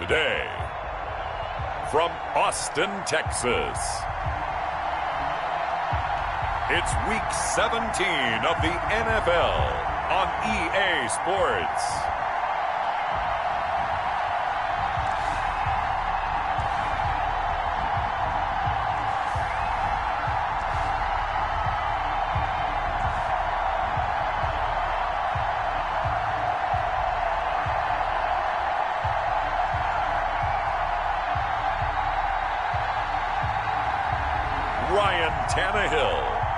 Today, from Austin, Texas, it's Week 17 of the NFL on EA Sports.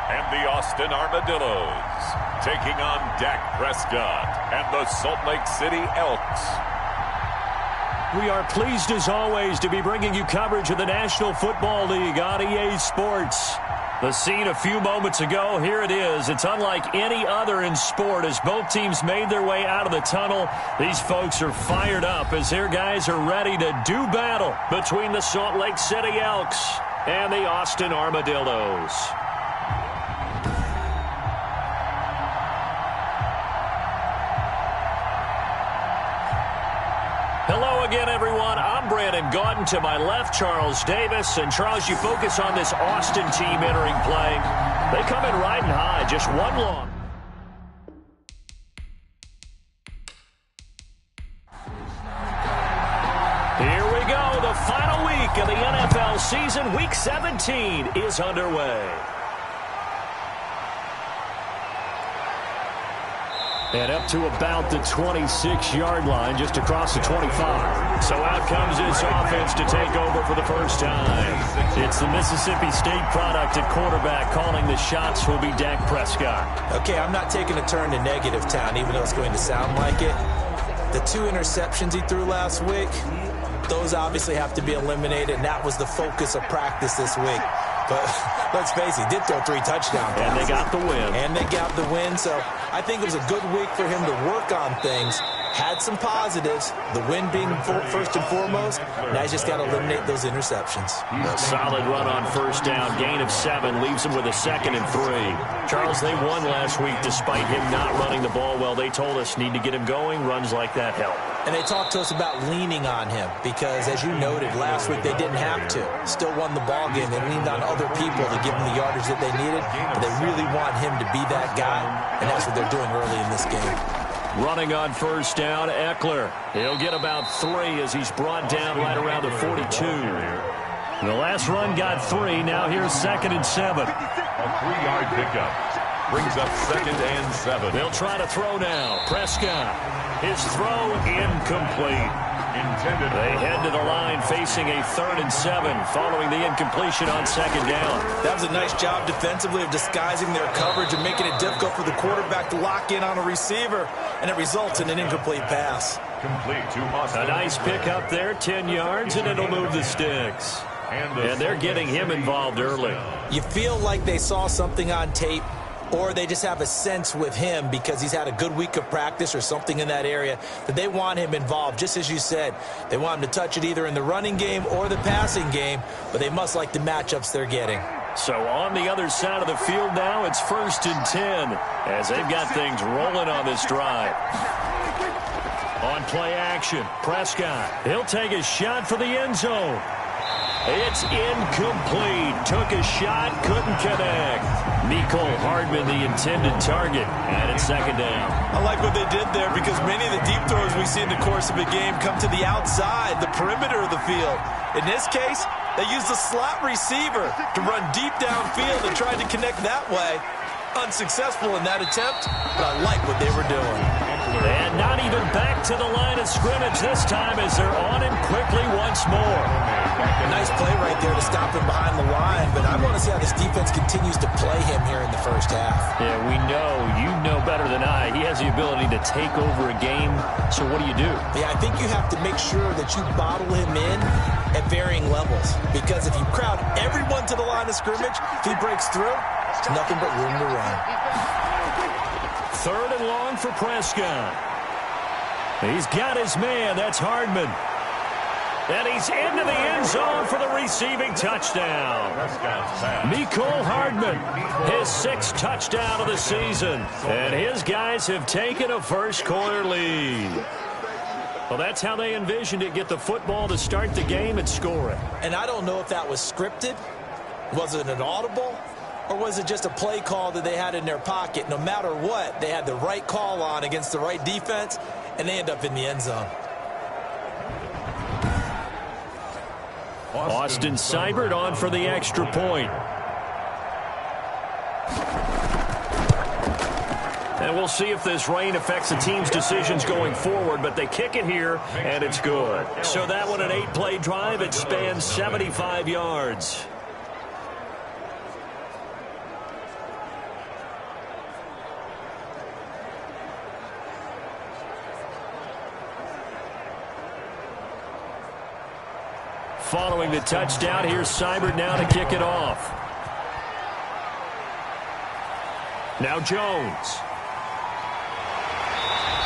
And the Austin Armadillos taking on Dak Prescott and the Salt Lake City Elks. We are pleased as always to be bringing you coverage of the National Football League on EA Sports. The scene a few moments ago, here it is. It's unlike any other in sport as both teams made their way out of the tunnel. These folks are fired up as their guys are ready to do battle between the Salt Lake City Elks and the Austin Armadillos. Hello again, everyone. I'm Brandon Gaudin. To my left, Charles Davis. And Charles, you focus on this Austin team entering play. They come in riding high, just one long. Here we go. The final week of the NFL season. Week 17 is underway. And up to about the 26-yard line, just across the 25. So out comes this offense to take over for the first time. It's the Mississippi State product at quarterback. Calling the shots will be Dak Prescott. Okay, I'm not taking a turn to negative town, even though it's going to sound like it. The 2 interceptions he threw last week, those obviously have to be eliminated, and that was the focus of practice this week. But let's face it, he did throw 3 touchdown passes. And they got the win. So I think it was a good week for him to work on things. Had some positives, the win being first and foremost. Now he's just got to eliminate those interceptions. A solid run on first down. Gain of 7 leaves him with a 2nd and 3. Charles, they won last week despite him not running the ball well. They told us need to get him going. Runs like that help. And they talked to us about leaning on him because, as you noted, last week they didn't have to. Still won the ball game. They leaned on other people to give them the yardage that they needed. But they really want him to be that guy, and that's what they're doing early in this game. Running on first down, Eckler. He'll get about 3 as he's brought down right around the 42. The last run got 3. Now here's 2nd and 7. A 3-yard pickup brings up 2nd and 7. They'll try to throw now. Prescott. His throw incomplete. They head to the line facing a 3rd and 7 following the incompletion on 2nd down. That was a nice job defensively of disguising their coverage and making it difficult for the quarterback to lock in on a receiver, and it results in an incomplete pass. Complete to Austin. A nice pick up there, 10 yards, and it'll move the sticks. And they're getting him involved early. You feel like they saw something on tape, or they just have a sense with him because he's had a good week of practice or something in that area that they want him involved. Just as you said, they want him to touch it either in the running game or the passing game, but they must like the matchups they're getting. So on the other side of the field now, it's 1st and 10 as they've got things rolling on this drive. On play action, Prescott. He'll take a shot for the end zone. It's incomplete. Took a shot, couldn't connect. Mecole Hardman, the intended target, and it's 2nd down. I like what they did there because many of the deep throws we see in the course of a game come to the outside, the perimeter of the field. In this case, they used the slot receiver to run deep downfield and tried to connect that way. Unsuccessful in that attempt, but I like what they were doing. And not even back to the line of scrimmage this time as they're on him quickly once more. A nice play right there to stop him behind the line, but I want to see how this defense continues to play him here in the first half. Yeah, we know, you know better than I, he has the ability to take over a game, so what do you do? Yeah, I think you have to make sure that you bottle him in at varying levels, because if you crowd everyone to the line of scrimmage, if he breaks through, it's nothing but room to run. 3rd and long for Prescott. He's got his man, that's Hardman. And he's into the end zone for the receiving touchdown. Mecole Hardman, his 6th touchdown of the season. And his guys have taken a first quarter lead. Well, that's how they envisioned it. Get the football to start the game and score it. And I don't know if that was scripted. Was it an audible? Or was it just a play call that they had in their pocket? No matter what, they had the right call on against the right defense, and they end up in the end zone. Austin Seibert on for the extra point. And we'll see if this rain affects the team's decisions going forward, but they kick it here, and it's good. So that one, an 8-play drive. It spans 75 yards. Following the touchdown, here's Seibert now to kick it off. Now Jones.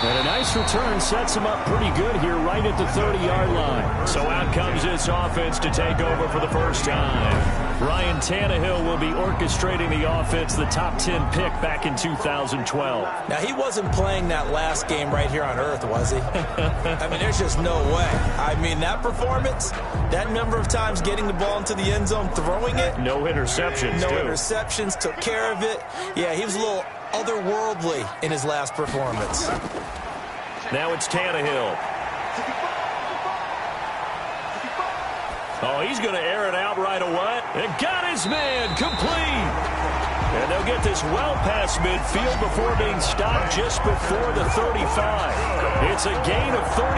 And a nice return sets him up pretty good here right at the 30-yard line. So out comes this offense to take over for the first time. Ryan Tannehill will be orchestrating the offense, the top 10 pick back in 2012. Now, he wasn't playing that last game right here on earth, was he? I mean, there's just no way. I mean, that performance, that number of times getting the ball into the end zone, throwing it. No interceptions, No interceptions, took care of it. Yeah, he was a little otherworldly in his last performance. Now it's Tannehill. Oh, he's going to air it out right away. And got his man complete. And they'll get this well past midfield before being stopped just before the 35. It's a gain of 34.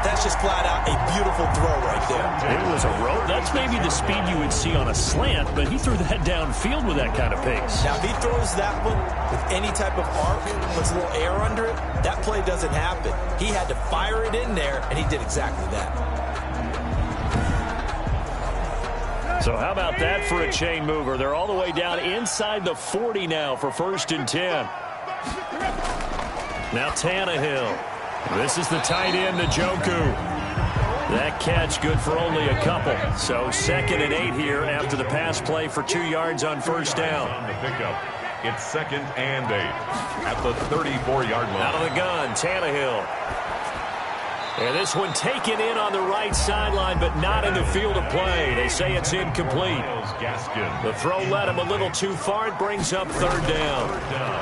That's just flat out a beautiful throw right there. It was a rope. That's maybe the speed you would see on a slant, but he threw that downfield with that kind of pace. Now, if he throws that one with any type of arc, puts a little air under it, that play doesn't happen. He had to fire it in there, and he did exactly that. So how about that for a chain mover? They're all the way down inside the 40 now for 1st and 10. Now Tannehill. This is the tight end, Njoku. That catch good for only a couple. So 2nd and 8 here after the pass play for 2 yards on 1st down. On the pickup, it's 2nd and 8 at the 34-yard line. Out of the gun, Tannehill. And this one taken in on the right sideline, but not in the field of play. They say it's incomplete. The throw led him a little too far. It brings up 3rd down.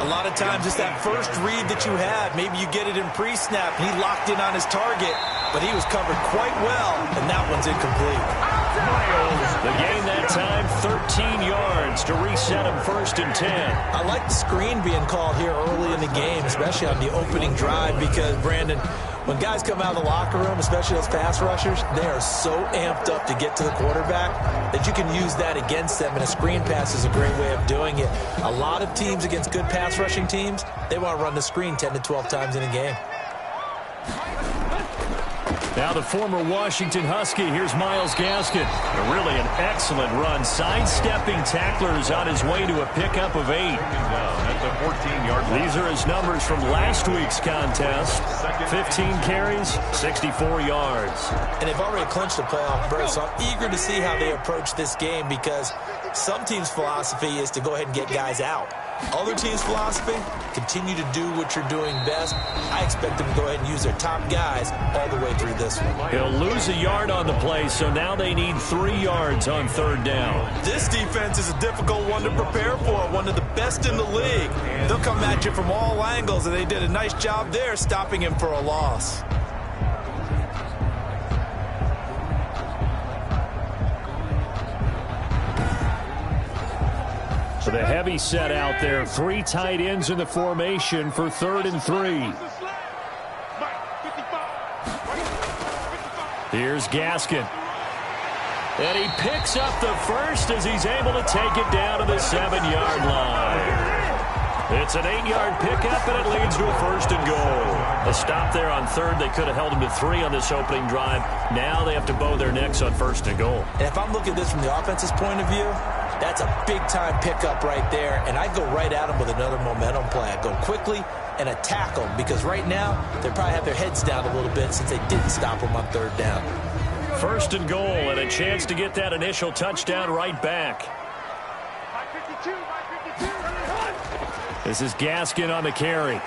A lot of times it's that first read that you have. Maybe you get it in pre-snap. He locked in on his target, but he was covered quite well, and that one's incomplete. The gain that time, 13 yards to reset him 1st and 10. I like the screen being called here early in the game, especially on the opening drive, because, Brandon, when guys come out of the locker room, especially those pass rushers, they are so amped up to get to the quarterback that you can use that against them, and a screen pass is a great way of doing it. A lot of teams against good pass rushing teams, they want to run the screen 10 to 12 times in a game. Now the former Washington Husky, here's Myles Gaskin. Really an excellent run, sidestepping tacklers on his way to a pickup of 8. At the 14-yard line. These are his numbers from last week's contest. 15 carries, 64 yards. And they've already clinched the playoff berth, so I'm eager to see how they approach this game, because some teams' philosophy is to go ahead and get guys out. Other teams' philosophy, continue to do what you're doing best. I expect them to go ahead and use their top guys all the way through this one. He'll lose a yard on the play, so now they need 3 yards on 3rd down. This defense is a difficult one to prepare for, one of the best in the league. They'll come at you from all angles, and they did a nice job there stopping him for a loss. So the heavy set out there. 3 tight ends in the formation for 3rd and 3. Here's Gaskin. And he picks up the first as he's able to take it down to the 7-yard line. It's an 8-yard pickup, and it leads to a 1st and goal. A stop there on 3rd. They could have held him to 3 on this opening drive. Now they have to bow their necks on 1st and goal. And if I'm looking at this from the offense's point of view, that's a big-time pickup right there, and I'd go right at them with another momentum play. I'd go quickly and attack them, because right now they probably have their heads down a little bit since they didn't stop them on 3rd down. 1st and goal, and a chance to get that initial touchdown right back. This is Gaskin on the carry.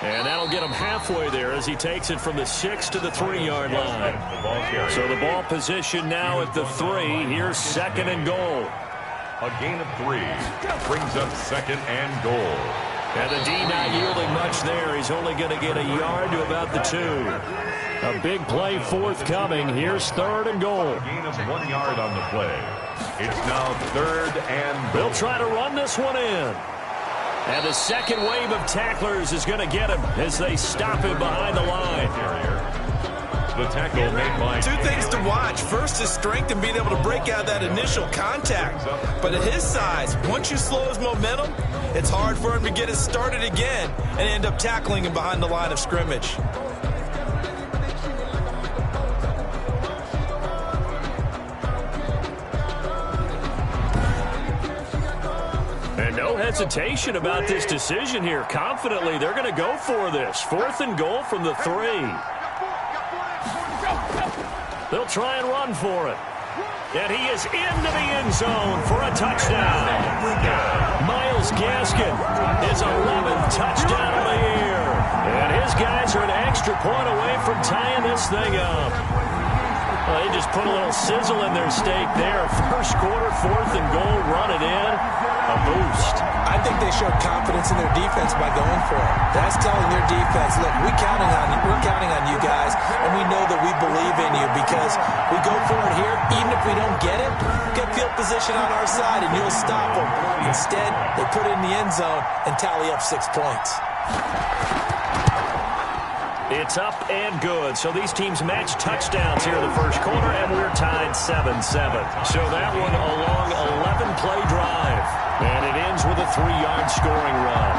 And that'll get him halfway there as he takes it from the 6 to the 3-yard line. So the ball position now at the 3. Here's 2nd and goal. A gain of 3 brings up 2nd and goal. And the D not yielding much there. He's only going to get a yard to about the 2. A big play forthcoming. Here's 3rd and goal. A gain of 1 yard on the play. It's now 3rd and goal. They'll try to run this one in. And the second wave of tacklers is going to get him as they stop him behind the line. The tackle made by... 2 things to watch. First, his strength and being able to break out that initial contact. But at his size, once you slow his momentum, it's hard for him to get it started again and end up tackling him behind the line of scrimmage. And no hesitation about this decision here. Confidently, they're going to go for this. 4th and goal from the 3. They'll try and run for it. And he is into the end zone for a touchdown. Myles Gaskin, his 11th touchdown of the year. And his guys are an extra point away from tying this thing up. Well, they just put a little sizzle in their steak there. First quarter, 4th and goal, run it in. A boost. I think they showed confidence in their defense by going for it. That's telling their defense, look, we're counting on you guys, and we know that we believe in you because we go for it here. Even if we don't get it, get field position on our side, and you'll stop them. Instead, they put it in the end zone and tally up 6 points. It's up and good. So these teams match touchdowns here in the first quarter, and we're tied 7-7. So that one a long 11-play drive. And it ends with a 3-yard scoring run.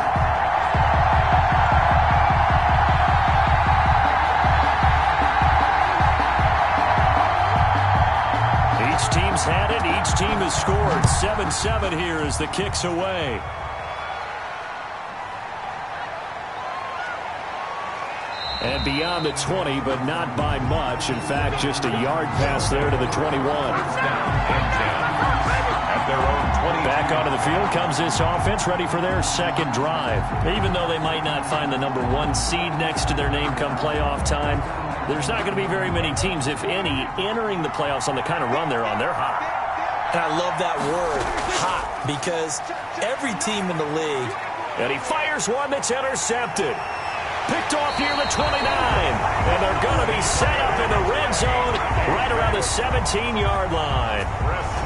Each team's had it. Each team has scored. 7-7 here as the kick's away. And beyond the 20, but not by much. In fact, just a yard pass there to the 21. At their own 20. Back onto the field comes this offense, ready for their second drive. Even though they might not find the number 1 seed next to their name come playoff time, there's not going to be very many teams, if any, entering the playoffs on the kind of run they're on. They're hot. And I love that word, hot, because every team in the league. And he fires one that's intercepted. Picked off near the 29. And they're going to be set up in the red zone right around the 17-yard line.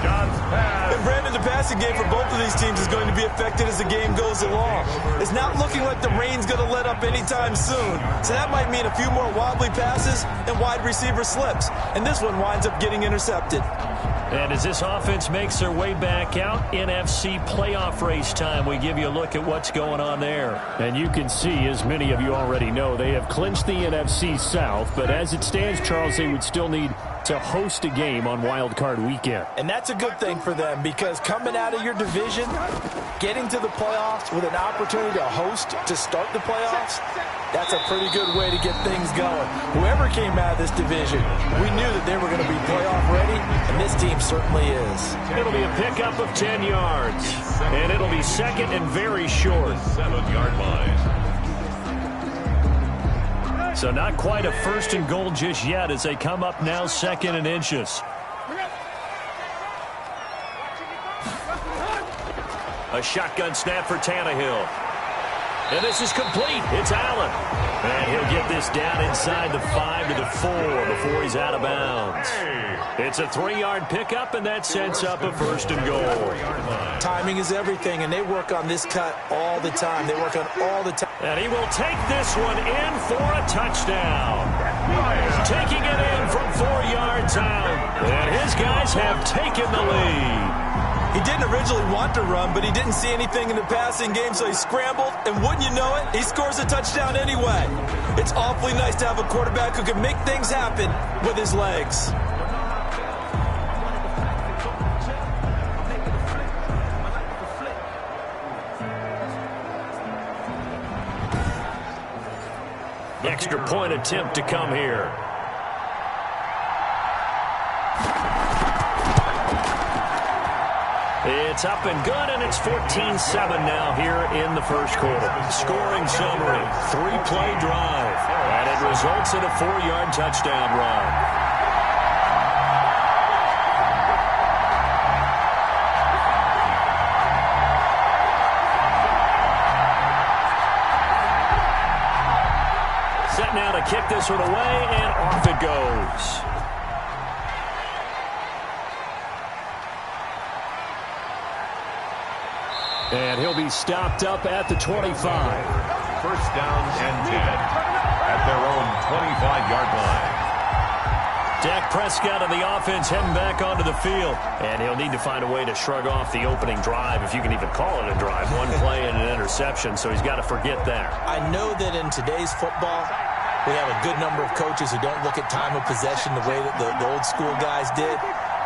And Brandon, the passing game for both of these teams is going to be affected as the game goes along. It's not looking like the rain's going to let up anytime soon. So that might mean a few more wobbly passes and wide receiver slips. And this one winds up getting intercepted. And as this offense makes their way back out, NFC playoff race time, we give you a look at what's going on there. And you can see, as many of you already know, they have clinched the NFC South. But as it stands, Charles, they would still need to host a game on Wild Card Weekend. And that's a good thing for them because coming out of your division, getting to the playoffs with an opportunity to host to start the playoffs, that's a pretty good way to get things going. Whoever came out of this division, we knew that they were going to be playoff ready, and this team certainly is. It'll be a pickup of 10 yards, and it'll be second and very short. 7-yard line. So not quite a 1st and goal just yet as they come up now 2nd and inches. A shotgun snap for Tannehill. And this is complete. It's Allen. And he'll get this down inside the 5 to the 4 before he's out of bounds. It's a 3-yard pickup, and that sets up a 1st and goal. Timing is everything, and they work on this cut all the time. They work on all the time. And he will take this one in for a touchdown. Taking it in from 4 yards out. And his guys have taken the lead. He didn't originally want to run, but he didn't see anything in the passing game, so he scrambled, and wouldn't you know it, he scores a touchdown anyway. It's awfully nice to have a quarterback who can make things happen with his legs. Extra point attempt to come here. It's up and good, and it's 14-7 now here in the first quarter. Scoring summary, 3-play drive, and it results in a 4-yard touchdown run. Set now to kick this one away, and off it goes. And he'll be stopped up at the 25. First down and 10 at their own 25-yard line. Dak Prescott and the offense heading back onto the field. And he'll need to find a way to shrug off the opening drive, if you can even call it a drive. One play and an interception, so he's got to forget that. I know that in today's football, we have a good number of coaches who don't look at time of possession the way that the old school guys did.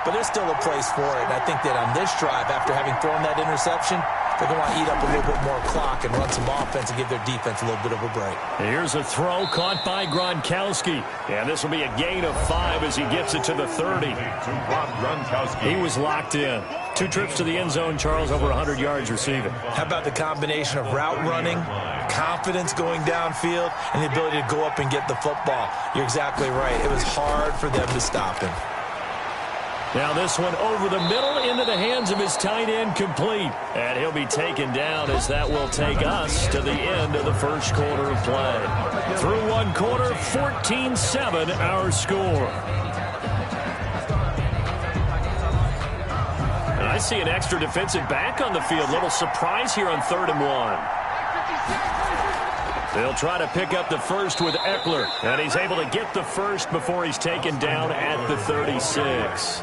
But there's still a place for it. And I think that on this drive, after having thrown that interception, they're going to want to eat up a little bit more clock and run some offense and give their defense a little bit of a break. Here's a throw caught by Gronkowski. And this will be a gain of 5 as he gets it to the 30. He was locked in. 2 trips to the end zone, Charles, over 100 yards receiving. How about the combination of route running, confidence going downfield, and the ability to go up and get the football? You're exactly right. It was hard for them to stop him. Now this one over the middle into the hands of his tight end, complete. And he'll be taken down as that will take us to the end of the first quarter of play. Through one quarter, 14-7 our score. And I see an extra defensive back on the field. Little surprise here on 3rd and 1. They'll try to pick up the first with Eckler. And he's able to get the first before he's taken down at the 36.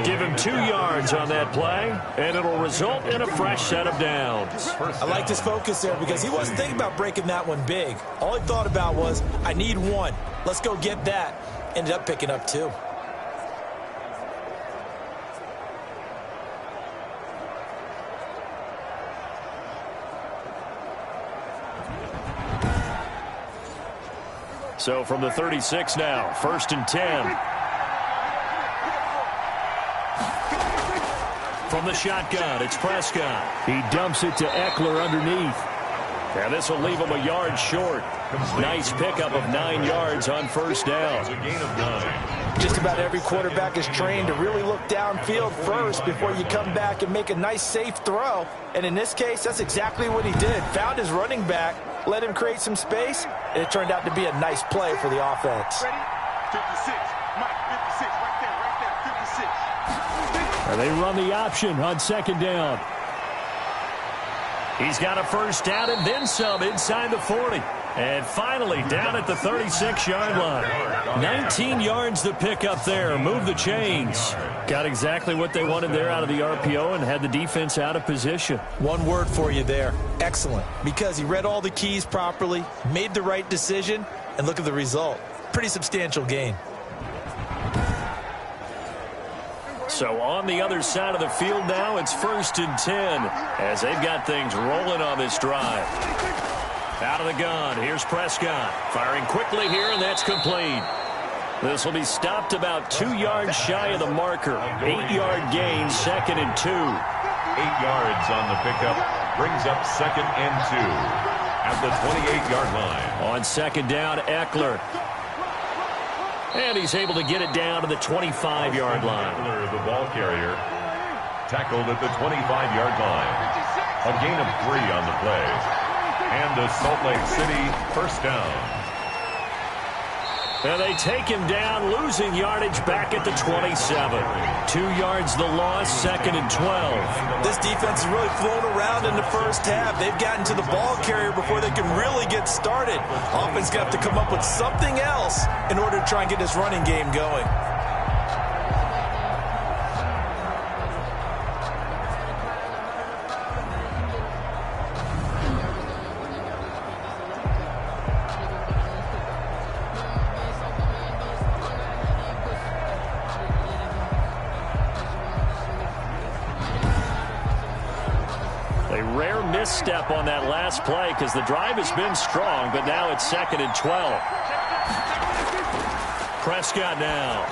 Give him 2 yards on that play, and it'll result in a fresh set of downs. I liked his focus there because he wasn't thinking about breaking that one big. All he thought about was, I need 1. Let's go get that. Ended up picking up 2. So from the 36 now, 1st and 10. From the shotgun, it's Prescott. He dumps it to Eckler underneath. And this will leave him a yard short. Nice pickup of 9 yards on 1st down. Just about every quarterback is trained to really look downfield first before you come back and make a nice, safe throw. And in this case, that's exactly what he did. Found his running back, let him create some space, and it turned out to be a nice play for the offense. Ready? 56. Mike, 56. Right there, 56. And they run the option on 2nd down. He's got a first down and then some inside the 40. And finally down at the 36-yard line. 19 yards to pick up there. Move the chains. Got exactly what they wanted there out of the RPO and had the defense out of position. One word for you there. Excellent. Because he read all the keys properly, made the right decision, and look at the result. Pretty substantial gain. So on the other side of the field now, it's 1st and 10 as they've got things rolling on this drive. Out of the gun, here's Prescott. Firing quickly here, and that's complete. This will be stopped about 2 yards shy of the marker. 8-yard gain, 2nd and 2. 8 yards on the pickup brings up 2nd and 2 at the 28-yard line. On 2nd down, Eckler. And he's able to get it down to the 25-yard line. Eckler, the ball carrier, tackled at the 25-yard line. A gain of 3 on the play. And a Salt Lake City first down. And they take him down, losing yardage back at the 27. 2 yards the loss, 2nd and 12. This defense has really flown around in the first half. They've gotten to the ball carrier before they can really get started. Offense got to come up with something else in order to try and get this running game going. Misstep on that last play because the drive has been strong, but now it's 2nd and 12. Prescott now.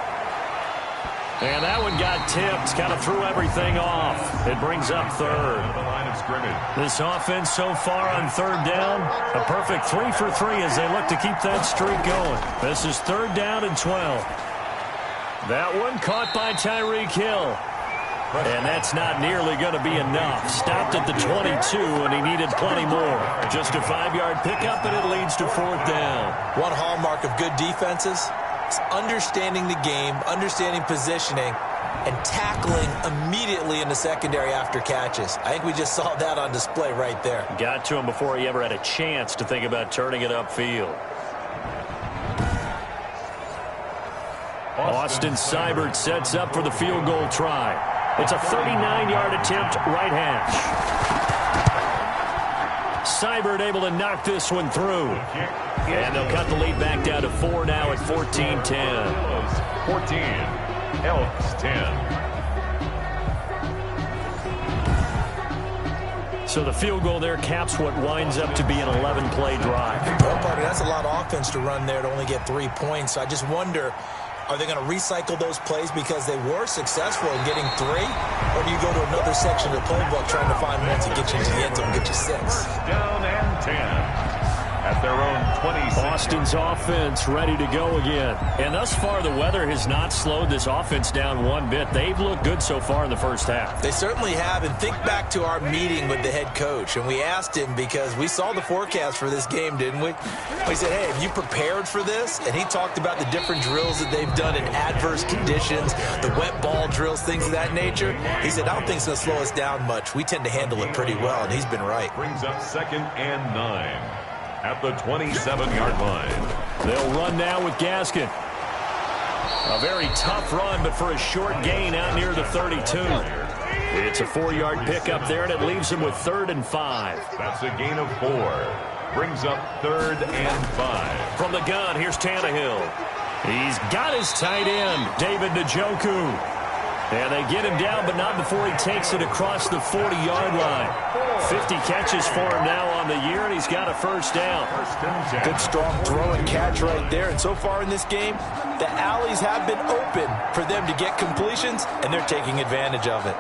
And that one got tipped, kind of threw everything off. It brings up third. The line of scrimmage. This offense so far on third down, a perfect 3 for 3 as they look to keep that streak going. This is third down and 12. That one caught by Tyreek Hill. And that's not nearly going to be enough. Stopped at the 22, and he needed plenty more. Just a 5-yard pickup, and it leads to fourth down. One hallmark of good defenses is understanding the game, understanding positioning, and tackling immediately in the secondary after catches. I think we just saw that on display right there. Got to him before he ever had a chance to think about turning it upfield. Austin Seibert sets up for the field goal try. It's a 39-yard attempt, right hash. Seibert able to knock this one through. And they'll cut the lead back down to 4 now at 14-10. 14. Elks 10. So the field goal there caps what winds up to be an 11-play drive. Well, buddy, that's a lot of offense to run there to only get 3 points. I just wonder, are they going to recycle those plays because they were successful in getting 3? Or do you go to another section of the playbook trying to find one to get you into the end zone and get you 6? Down and 10. At their own 26. Austin's offense ready to go again. And thus far, the weather has not slowed this offense down one bit. They've looked good so far in the first half. They certainly have. And think back to our meeting with the head coach. And we asked him because we saw the forecast for this game, didn't we? We said, hey, have you prepared for this? And he talked about the different drills that they've done in adverse conditions, the wet ball drills, things of that nature. He said, I don't think it's going to slow us down much. We tend to handle it pretty well, and he's been right. Brings up 2nd and 9. At the 27-yard line. They'll run now with Gaskin. A very tough run, but for a short gain out near the 32. It's a 4-yard pickup there, and it leaves him with 3rd and 5. That's a gain of 4. Brings up 3rd and 5. From the gun, here's Tannehill. He's got his tight end, David Njoku. And they get him down, but not before he takes it across the 40-yard line. 50 catches for him now on the year, and he's got a first down. Good, strong throw and catch right there. And so far in this game, the alleys have been open for them to get completions, and they're taking advantage of it.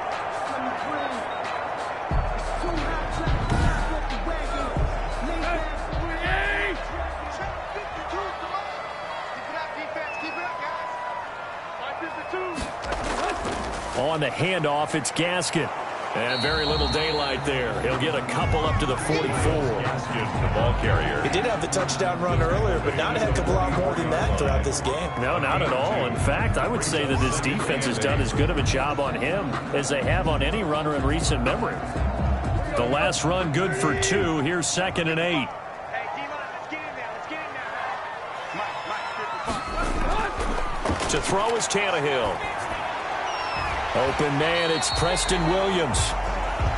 On the handoff, it's Gaskin. And very little daylight there. He'll get a couple up to the 44. Gaskin, the ball carrier. He did have the touchdown run earlier, but not a heck of a lot more than that throughout this game. No, not at all. In fact, I would say that this defense has done as good of a job on him as they have on any runner in recent memory. The last run good for 2. Here's 2nd and 8. To throw is Tannehill. Open man, it's Preston Williams.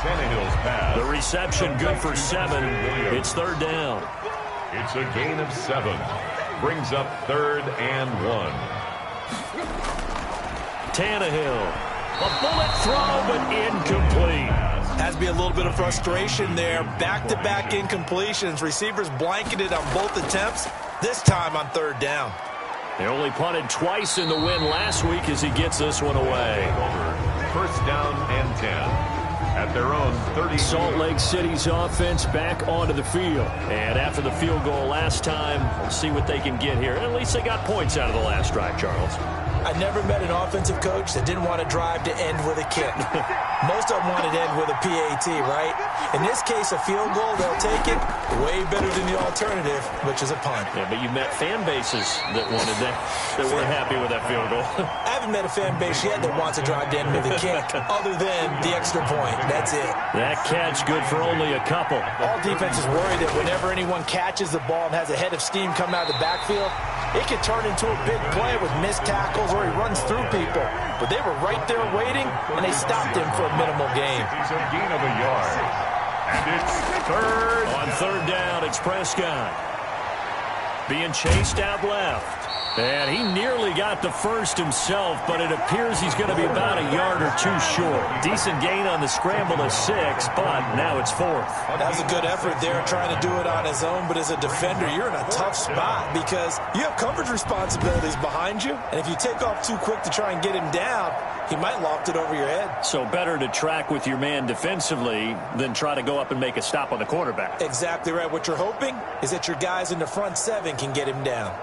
Tannehill's pass. The reception good for 7. It's 3rd down. It's a gain of 7. Brings up 3rd and 1. Tannehill. A bullet throw, but incomplete. Has to be a little bit of frustration there. Back-to-back incompletions. Receivers blanketed on both attempts, this time on 3rd down. They only punted twice in the win last week as he gets this one away. First down and 10. At their own 30. Salt Lake City's offense back onto the field. And after the field goal last time, we'll see what they can get here. At least they got points out of the last drive, Charles. I never met an offensive coach that didn't want to drive to end with a kick. Most of them wanted to end with a PAT, right? In this case, a field goal, they'll take it. Way better than the alternative, which is a punt. Yeah, but you met fan bases that wanted that weren't happy with that field goal. I haven't met a fan base yet that wants to drive to end with a kick, other than the extra point. That's it. That catch good for only a couple. All defenses worry that whenever anyone catches the ball and has a head of steam come out of the backfield, it can turn into a big play with missed tackles or he runs through people. But they were right there waiting, and they stopped him for a minimal gain. It's a gain of a yard. And it's 3rd. On 3rd down, it's Prescott. Being chased out left. And he nearly got the first himself, but it appears he's going to be about a yard or two short. Decent gain on the scramble of 6, but now it's 4th. That was a good effort there, trying to do it on his own, but as a defender, you're in a tough spot because you have coverage responsibilities behind you, and if you take off too quick to try and get him down, he might loft it over your head. So better to track with your man defensively than try to go up and make a stop on the quarterback. Exactly right. What you're hoping is that your guys in the front 7 can get him down.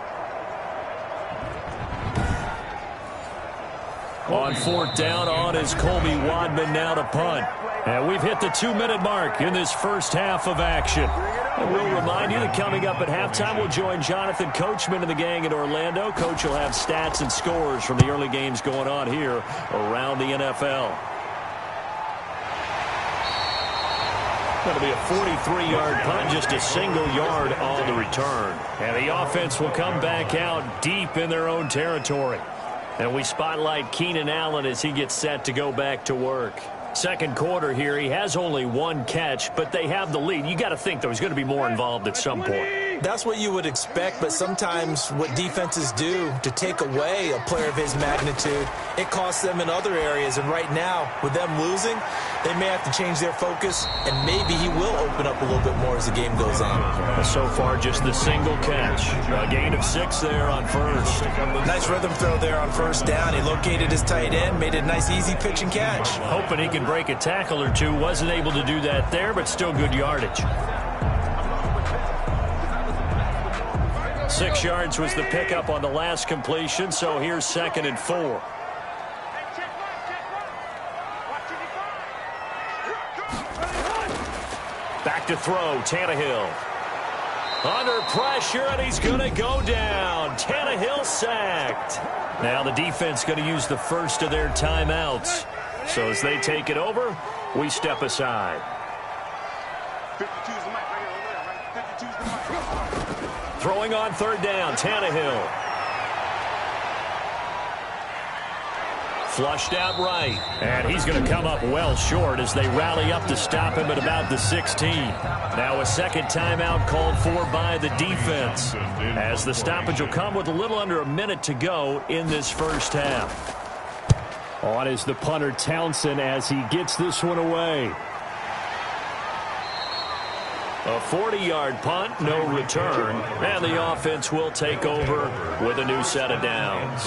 On 4th down, on is Colby Wadman now to punt. And we've hit the 2-minute mark in this first half of action. And we'll remind you that coming up at halftime, we'll join Jonathan Coachman and the gang in Orlando. Coach will have stats and scores from the early games going on here around the NFL. That'll be a 43-yard punt, just a single yard on the return. And the offense will come back out deep in their own territory. And we spotlight Keenan Allen as he gets set to go back to work. Second quarter here, he has only 1 catch, but they have the lead. You got to think there's going to be more involved at some point. That's what you would expect, but sometimes what defenses do to take away a player of his magnitude, it costs them in other areas. And right now, with them losing, they may have to change their focus, and maybe he will open up a little bit more as the game goes on. So far, just the single catch. A gain of 6 there on first. Nice rhythm throw there on first down. He located his tight end, made a nice easy pitch and catch. Hoping he could break a tackle or two. Wasn't able to do that there, but still good yardage. 6 yards was the pickup on the last completion, so here's 2nd and 4. Back to throw, Tannehill. Under pressure, and he's going to go down. Tannehill sacked. Now the defense going to use the first of their timeouts. So as they take it over, we step aside. 52's the mic right here, over there, right? 52's the mic. Throwing on 3rd down, Tannehill. Flushed out right. And he's going to come up well short as they rally up to stop him at about the 16. Now a second timeout called for by the defense, as the stoppage will come with a little under a minute to go in this first half. On is the punter Townsend as he gets this one away. A 40-yard punt, no return, and the offense will take over with a new set of downs.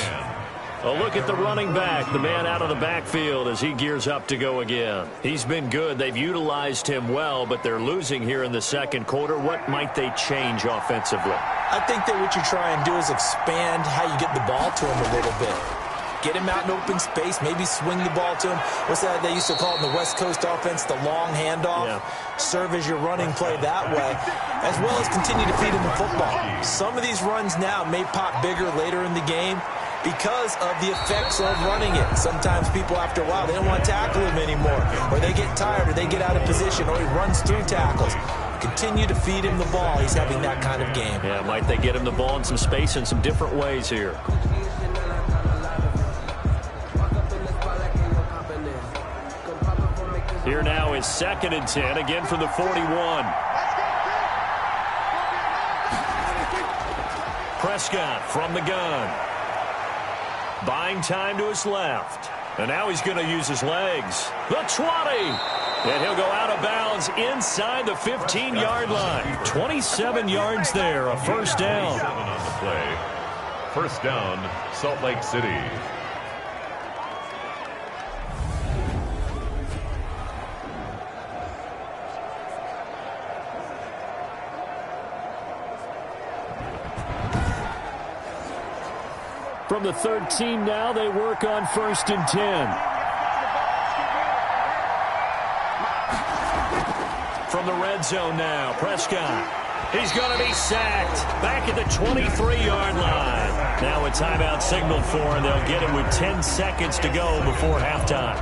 A look at the running back, the man out of the backfield as he gears up to go again. He's been good. They've utilized him well, but they're losing here in the second quarter. What might they change offensively? I think that what you try and do is expand how you get the ball to him a little bit. Get him out in open space, maybe swing the ball to him. What's that they used to call it in the West Coast offense, the long handoff? Yeah. Serve as your running play that way, as well as continue to feed him the football. Some of these runs now may pop bigger later in the game because of the effects of running it. Sometimes people, after a while, they don't want to tackle him anymore, or they get tired, or they get out of position, or he runs through tackles. Continue to feed him the ball. He's having that kind of game. Yeah, might they get him the ball in some space in some different ways here. Here now is 2nd and 10, again from the 41. Prescott from the gun. Buying time to his left. And now he's going to use his legs. The 20. And he'll go out of bounds inside the 15-yard line. 27 yards there, a first down. 7 on the play. First down, Salt Lake City. From the 13 now, they work on 1st and 10. From the red zone now, Prescott. He's going to be sacked back at the 23-yard line. Now a timeout signaled for, and they'll get him with 10 seconds to go before halftime.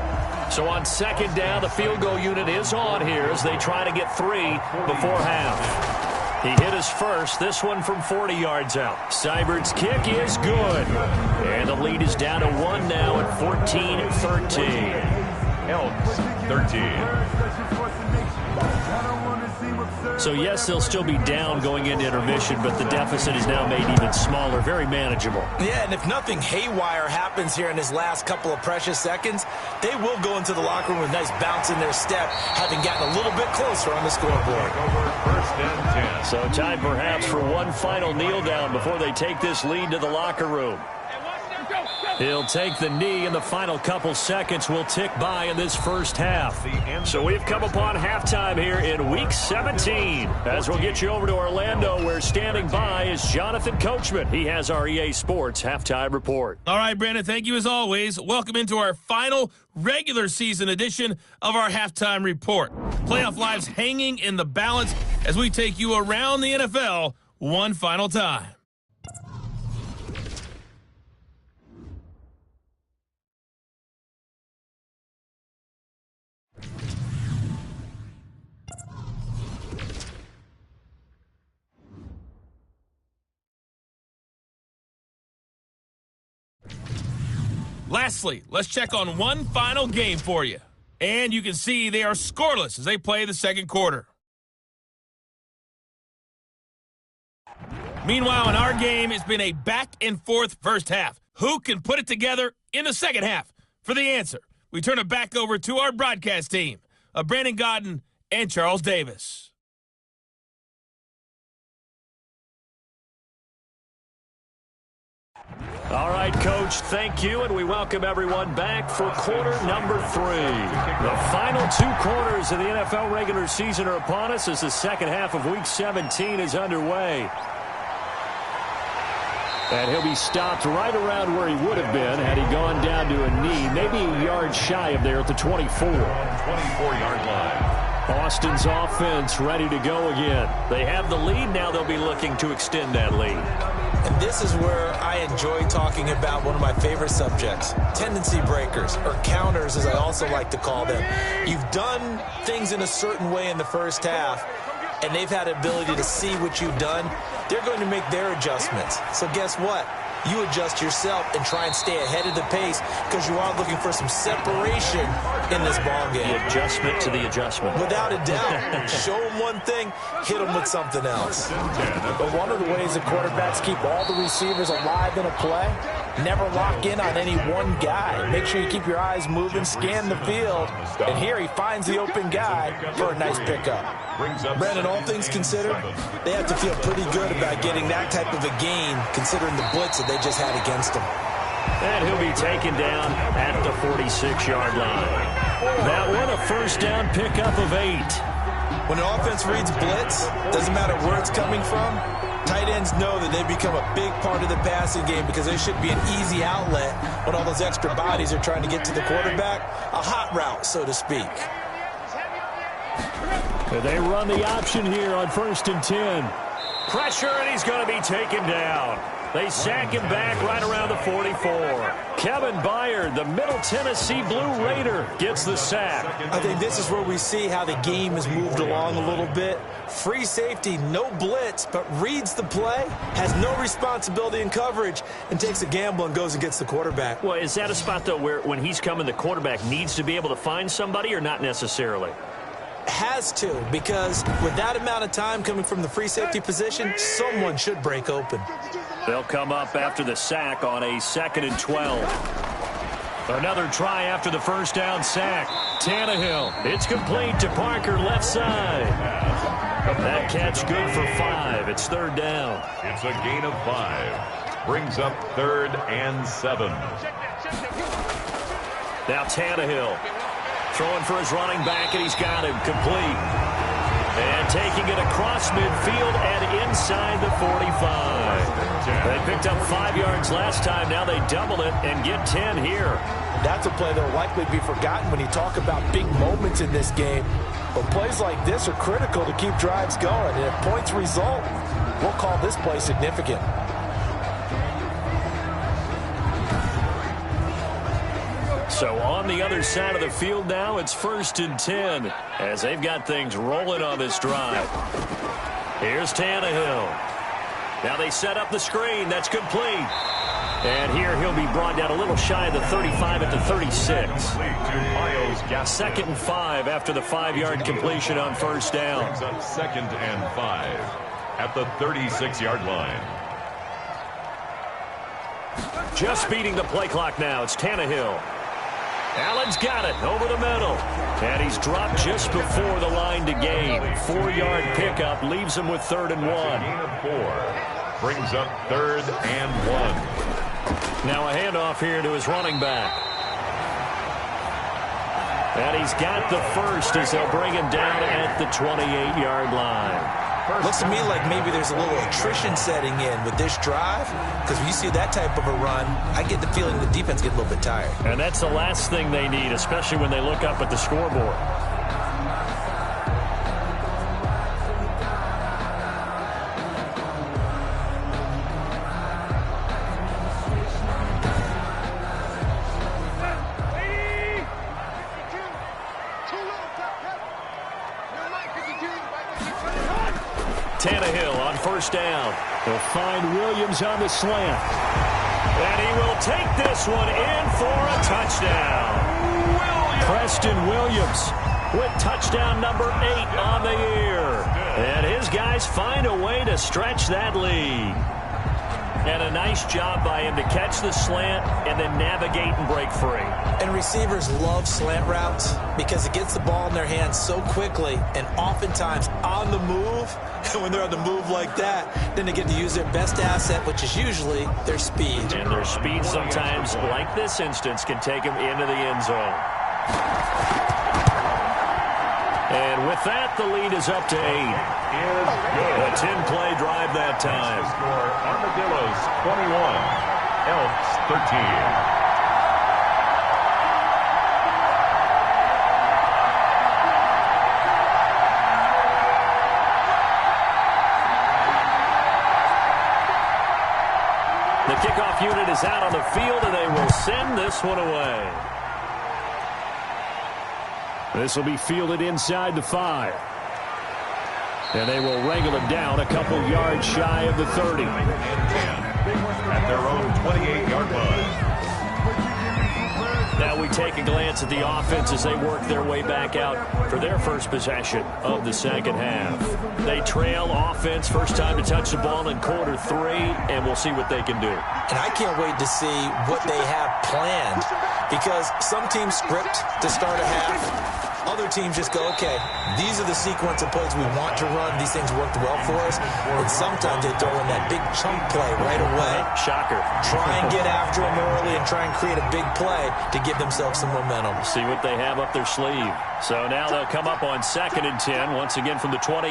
So on 2nd down, the field goal unit is on here as they try to get 3 before half. He hit his first, this one from 40 yards out. Seibert's kick is good. And the lead is down to 1 now at 14-13. Elks, 13. So, yes, they'll still be down going into intermission, but the deficit is now made even smaller, very manageable. Yeah, and if nothing haywire happens here in his last couple of precious seconds, they will go into the locker room with a nice bounce in their step, having gotten a little bit closer on the scoreboard. First and 10. So time perhaps for one final kneel down before they take this lead to the locker room. He'll take the knee, and the final couple seconds will tick by in this first half. So we've come upon halftime here in Week 17. As we'll get you over to Orlando, where standing by is Jonathan Coachman. He has our EA Sports halftime report. All right, Brandon, thank you as always. Welcome into our final regular season edition of our halftime report. Playoff lives hanging in the balance as we take you around the NFL one final time. Lastly, let's check on one final game for you. And you can see they are scoreless as they play the second quarter. Meanwhile, in our game, it's been a back-and-forth first half. Who can put it together in the second half? For the answer, we turn it back over to our broadcast team of Brandon Godden and Charles Davis. All right, Coach, thank you, and we welcome everyone back for quarter number 3. The final 2 quarters of the NFL regular season are upon us as the second half of Week 17 is underway. And he'll be stopped right around where he would have been had he gone down to a knee, maybe a yard shy of there at the 24. 24-yard line. Austin's offense ready to go again. They have the lead. Now they'll be looking to extend that lead. And this is where I enjoy talking about one of my favorite subjects, tendency breakers, or counters as I also like to call them. You've done things in a certain way in the first half, and they've had the ability to see what you've done. They're going to make their adjustments. So guess what? You adjust yourself and try and stay ahead of the pace because you are looking for some separation in this ball game. The adjustment to the adjustment. Without a doubt. Show them one thing, hit them with something else. But one of the ways that quarterbacks keep all the receivers alive in a play, never lock in on any one guy. Make sure you keep your eyes moving, scan the field, and here he finds the open guy for a nice pickup. Brandon, all things considered, they have to feel pretty good about getting that type of a gain considering the blitz that they just had against him. And he'll be taken down at the 46-yard line. That one, a first down pickup of 8. When an offense reads blitz, doesn't matter where it's coming from, tight ends know that they become a big part of the passing game because there should be an easy outlet when all those extra bodies are trying to get to the quarterback. A hot route, so to speak. They run the option here on 1st and 10. Pressure, and he's going to be taken down. They sack him back right around the 44. Kevin Byard, the Middle Tennessee Blue Raider, gets the sack. I think this is where we see how the game has moved along a little bit. Free safety, no blitz, but reads the play, has no responsibility in coverage, and takes a gamble and goes and gets the quarterback. Well, is that a spot, though, where when he's coming, the quarterback needs to be able to find somebody or not necessarily? Has to, because with that amount of time coming from the free safety position, someone should break open. They'll come up after the sack on a 2nd and 12. Another try after the first down sack. Tannehill, it's complete to Parker, left side. That catch good for 5. It's 3rd down. It's a gain of 5. Brings up 3rd and 7. Now Tannehill throwing for his running back, and he's got him complete. And taking it across midfield and inside the 45. They picked up 5 yards last time. Now they double it and get 10 here. That's a play that will likely be forgotten when you talk about big moments in this game. But plays like this are critical to keep drives going. And if points result, we'll call this play significant. So on the other side of the field now, it's 1st and 10 as they've got things rolling on this drive. Here's Tannehill. Now they set up the screen. That's complete. And here he'll be brought down a little shy of the 35 at the 36. 2nd and 5 after the 5-yard completion on first down. Brings up 2nd and 5 at the 36-yard line. Just beating the play clock now. It's Tannehill. Allen's got it over the middle. And he's dropped just before the line to gain. 4-yard pickup leaves him with 3rd and 1. Gain of 4 brings up 3rd and 1. Now a handoff here to his running back. And he's got the first as they'll bring him down at the 28-yard line. Looks to me like maybe there's a little attrition setting in with this drive, because when you see that type of a run, I get the feeling the defense gets a little bit tired. And that's the last thing they need, especially when they look up at the scoreboard. Tannehill on first down. They'll find Williams on the slant. And he will take this one in for a touchdown. Preston Williams with touchdown number 8 on the year. And his guys find a way to stretch that lead. And a nice job by him to catch the slant and then navigate and break free. And receivers love slant routes because it gets the ball in their hands so quickly and oftentimes on the move. And when they're on the move like that, then they get to use their best asset, which is usually their speed. And their speed sometimes, like this instance, can take them into the end zone. And with that, the lead is up to 8. A 10-play drive that time. Score Armadillos 21, Elks 13. The kickoff unit is out on the field, and they will send this one away. This will be fielded inside the 5. And they will wrangle him down a couple yards shy of the 30. At their own 28-yard line. Now we take a glance at the offense as they work their way back out for their first possession of the second half. They trail offense, first time to touch the ball in quarter 3, and we'll see what they can do. And I can't wait to see what they have planned, because some teams script to start a half. Other teams just go, okay, these are the sequence of plays we want to run. These things worked well for us. And sometimes they throw in that big chunk play right away. Shocker. Try and get after them early and try and create a big play to give themselves some momentum. See what they have up their sleeve. So now they'll come up on 2nd and 10, once again from the 28.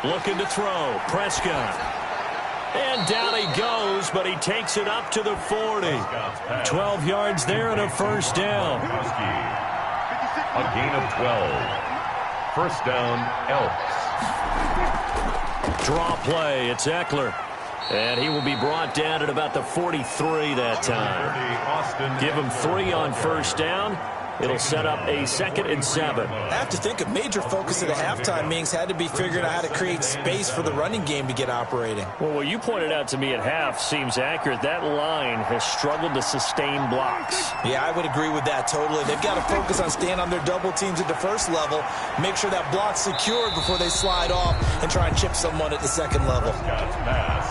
Looking to throw. Prescott. And down he goes, but he takes it up to the 40. 12 yards there and a first down. A gain of 12. First down, Elks. Draw play. It's Eckler. And he will be brought down at about the 43 that time. Give him 3 on first down. It'll set up a 2nd and 7. I have to think a major focus of the halftime meetings had to be figuring out how to create space for the running game to get operating. Well, what you pointed out to me at half seems accurate. That line has struggled to sustain blocks. Yeah, I would agree with that totally. They've got to focus on staying on their double teams at the first level, make sure that block's secured before they slide off and try and chip someone at the second level.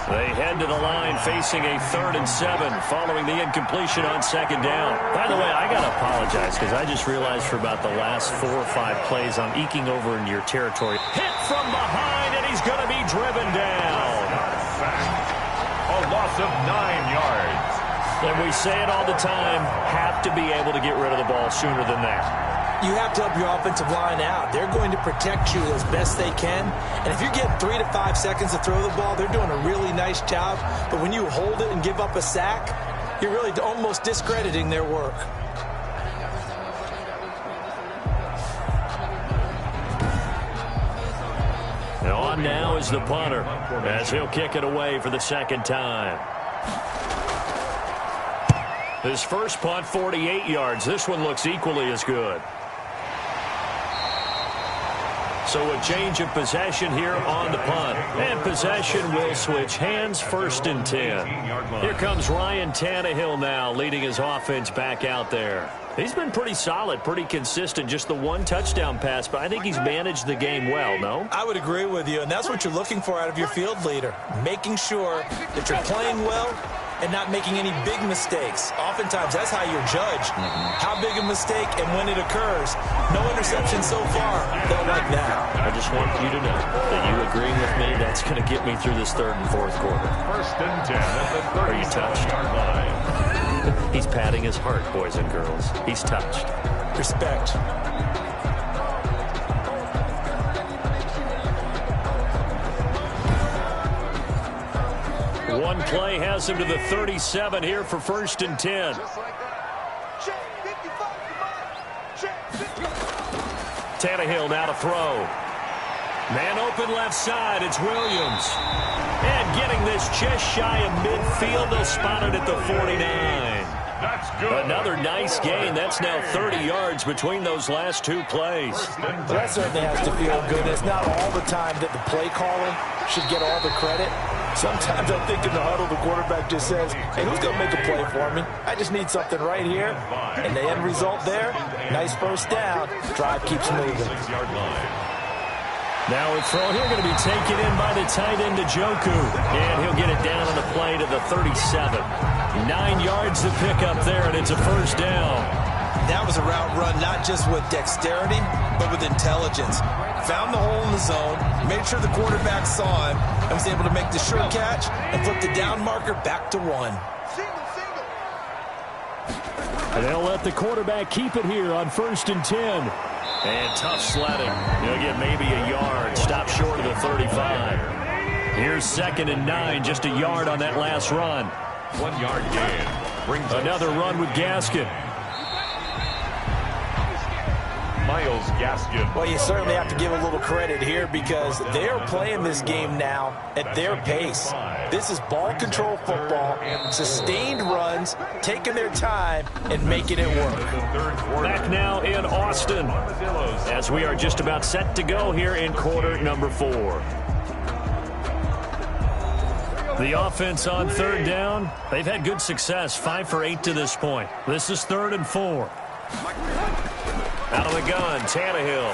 They head to the line facing a 3rd and 7 following the incompletion on 2nd down. By the way, I got to apologize because I just realized for about the last 4 or 5 plays I'm eking over into your territory. Hit from behind, and he's going to be driven down. A loss of 9 yards. And we say it all the time, have to be able to get rid of the ball sooner than that. You have to help your offensive line out. They're going to protect you as best they can. And if you're getting 3 to 5 seconds to throw the ball, they're doing a really nice job. But when you hold it and give up a sack, you're really almost discrediting their work. On now is the punter as he'll kick it away for the 2nd time. His first punt, 48 yards. This one looks equally as good. So a change of possession here on the punt. And possession will switch hands, 1st and 10. Here comes Ryan Tannehill now, leading his offense back out there. He's been pretty solid, pretty consistent, just the one touchdown pass, but I think he's managed the game well, no? I would agree with you, and that's what you're looking for out of your field leader, making sure that you're playing well and not making any big mistakes. Oftentimes, that's how you're judged. How big a mistake and when it occurs. No interception so far. Don't like that. I just want you to know that you agreeing with me, that's going to get me through this 3rd and 4th quarter. 1st and 10 at the 37-yard line. Are you touched? He's patting his heart, boys and girls. He's touched. Respect. One play has him to the 37 here for 1st and 10. Tannehill now to throw. Man open left side. It's Williams. And getting this just shy of midfield. They'll spot it at the 49. That's good. Another nice gain. That's now 30 yards between those last 2 plays. Well, that certainly has to feel good. It's not all the time that the play caller should get all the credit. Sometimes I think in the huddle, the quarterback just says, hey, who's going to make a play for me? I just need something right here. And the end result there, nice 1st down. Drive keeps moving. Now a throw here going to be taken in by the tight end, Njoku. And he'll get it down on the play to the 37. 9 yards to pick up there, and it's a 1st down. That was a route run not just with dexterity, but with intelligence. Found the hole in the zone, made sure the quarterback saw him, and was able to make the sure catch and flip the down marker back to 1. And they'll let the quarterback keep it here on 1st and 10. And tough sledding. He'll get maybe a yard. Stop short of the 35. Here's 2nd and 9, just a yard on that last run. 1 yard gain. Brings another run with Gaskin. Myles Gaskin. Well, you certainly have to give a little credit here because they're playing this game now at their pace. This is ball control football, sustained runs, taking their time and making it work. Back now in Austin as we are just about set to go here in quarter number 4. The offense on 3rd down, they've had good success, 5 for 8 to this point. This is 3rd and 4. Out of the gun, Tannehill.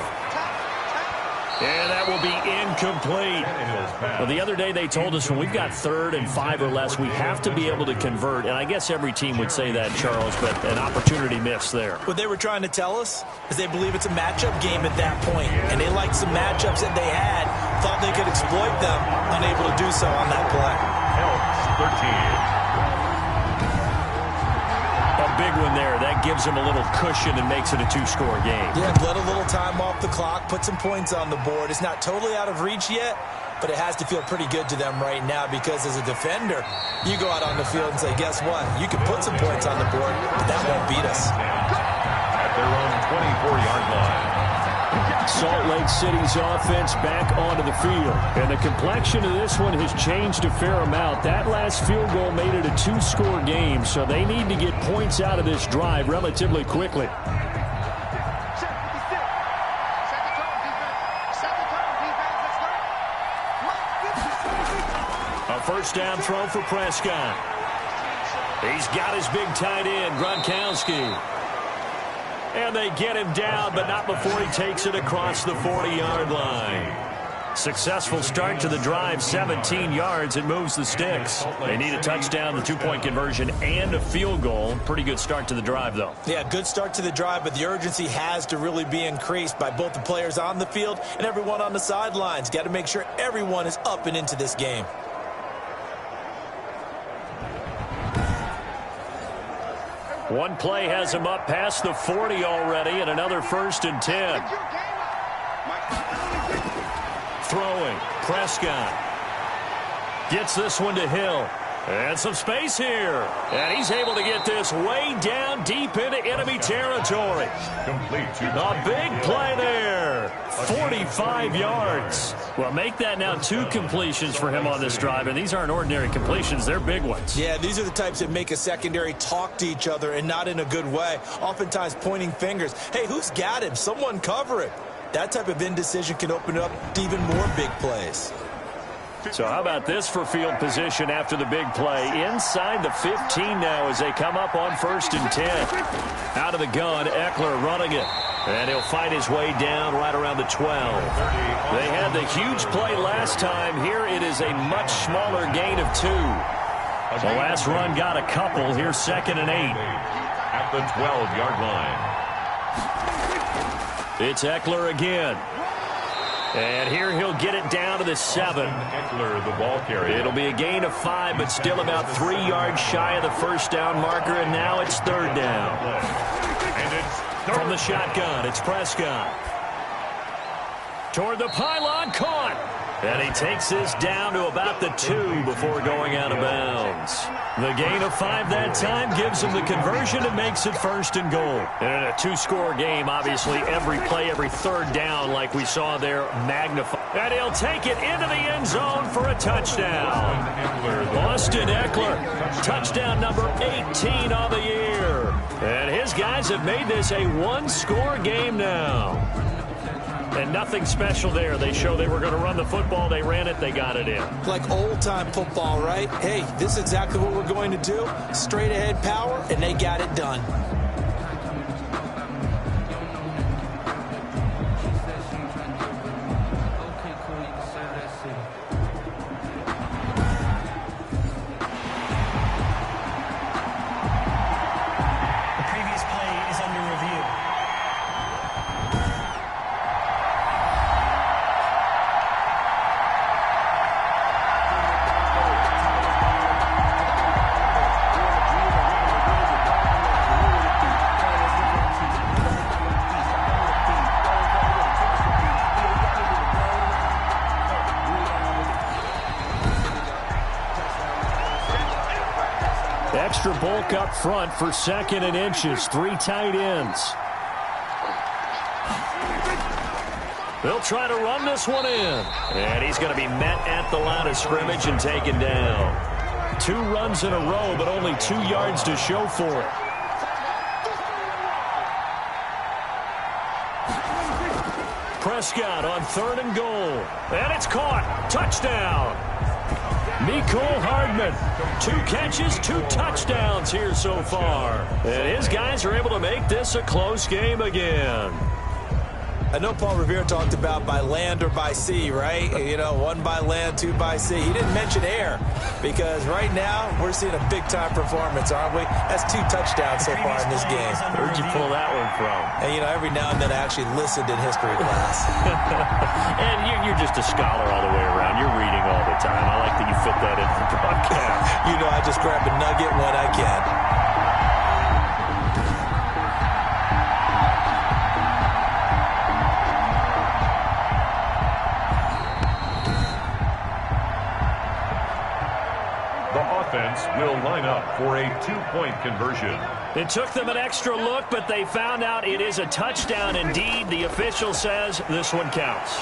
And that will be incomplete. Well, the other day they told us when we've got 3rd and 5 or less, we have to be able to convert. And I guess every team would say that, Charles, but an opportunity missed there. What they were trying to tell us is they believe it's a matchup game at that point. And they liked some matchups that they had, thought they could exploit them, unable to do so on that play. Elks 13. Big one there. That gives them a little cushion and makes it a 2-score game. Yeah, let a little time off the clock, put some points on the board. It's not totally out of reach yet, but it has to feel pretty good to them right now because as a defender, you go out on the field and say, guess what? You can put some points on the board, but that won't beat us. At their own 24-yard line. Salt Lake City's offense back onto the field. And the complexion of this one has changed a fair amount. That last field goal made it a 2-score game, so they need to get points out of this drive relatively quickly. A 1st down throw for Prescott. He's got his big tight end, Gronkowski. And they get him down, but not before he takes it across the 40-yard line. Successful start to the drive, 17 yards, and moves the sticks. They need a touchdown, the 2-point conversion, and a field goal. Pretty good start to the drive, though. Yeah, good start to the drive, but the urgency has to really be increased by both the players on the field and everyone on the sidelines. Got to make sure everyone is up and into this game. One play has him up past the 40 already, and another 1st and 10. Throwing, Prescott. Gets this one to Hill. And some space here. And he's able to get this way down deep into enemy territory. A big play there. 45 yards. Well, make that now 2 completions for him on this drive. And these aren't ordinary completions. They're big ones. Yeah, these are the types that make a secondary talk to each other and not in a good way. Oftentimes pointing fingers. Hey, who's got him? Someone cover it. That type of indecision can open up to even more big plays. So how about this for field position after the big play? Inside the 15 now as they come up on 1st and 10. Out of the gun, Eckler running it. And he'll fight his way down right around the 12. They had the huge play last time. Here it is a much smaller gain of 2. The last run got a couple. Here's 2nd and 8. At the 12-yard line. It's Eckler again. And here he'll get it down to the 7. Eckler, the ball carrier. It'll be a gain of 5, but still about 3 yards shy of the first down marker, and now it's 3rd down. And it's From the shotgun, it's Prescott. Toward the pylon, caught. And he takes this down to about the 2 before going out of bounds. The gain of 5 that time gives him the conversion and makes it 1st and goal. And in a 2-score game, obviously every play, every 3rd down, like we saw there, magnified. And he'll take it into the end zone for a touchdown. Austin Eckler, touchdown number 18 on the year. And his guys have made this a 1-score game now. And nothing special there. They show they were going to run the football. They ran it. They got it in. Like old-time football, right? Hey, this is exactly what we're going to do. Straight-ahead power, and they got it done. The previous play is under review. Extra bulk up front for 2nd and inches. 3 tight ends. They'll try to run this one in. And he's going to be met at the line of scrimmage and taken down. 2 runs in a row, but only 2 yards to show for it. Prescott on 3rd and goal. And it's caught. Touchdown. Mecole Hardman, 2 catches, 2 touchdowns here so far. And his guys are able to make this a close game again. I know Paul Revere talked about by land or by sea, right? You know, 1 by land, 2 by sea. He didn't mention air because right now we're seeing a big-time performance, aren't we? That's 2 touchdowns so far in this game. Where'd you pull that one from? And, you know, every now and then I actually listened in history class. And you're just a scholar all the way around. You're reading all the time. I like that you fit that in for broadcast. You know, I just grab a nugget when I can. Will line up for a 2-point conversion. It took them an extra look, but they found out it is a touchdown indeed. The official says this one counts.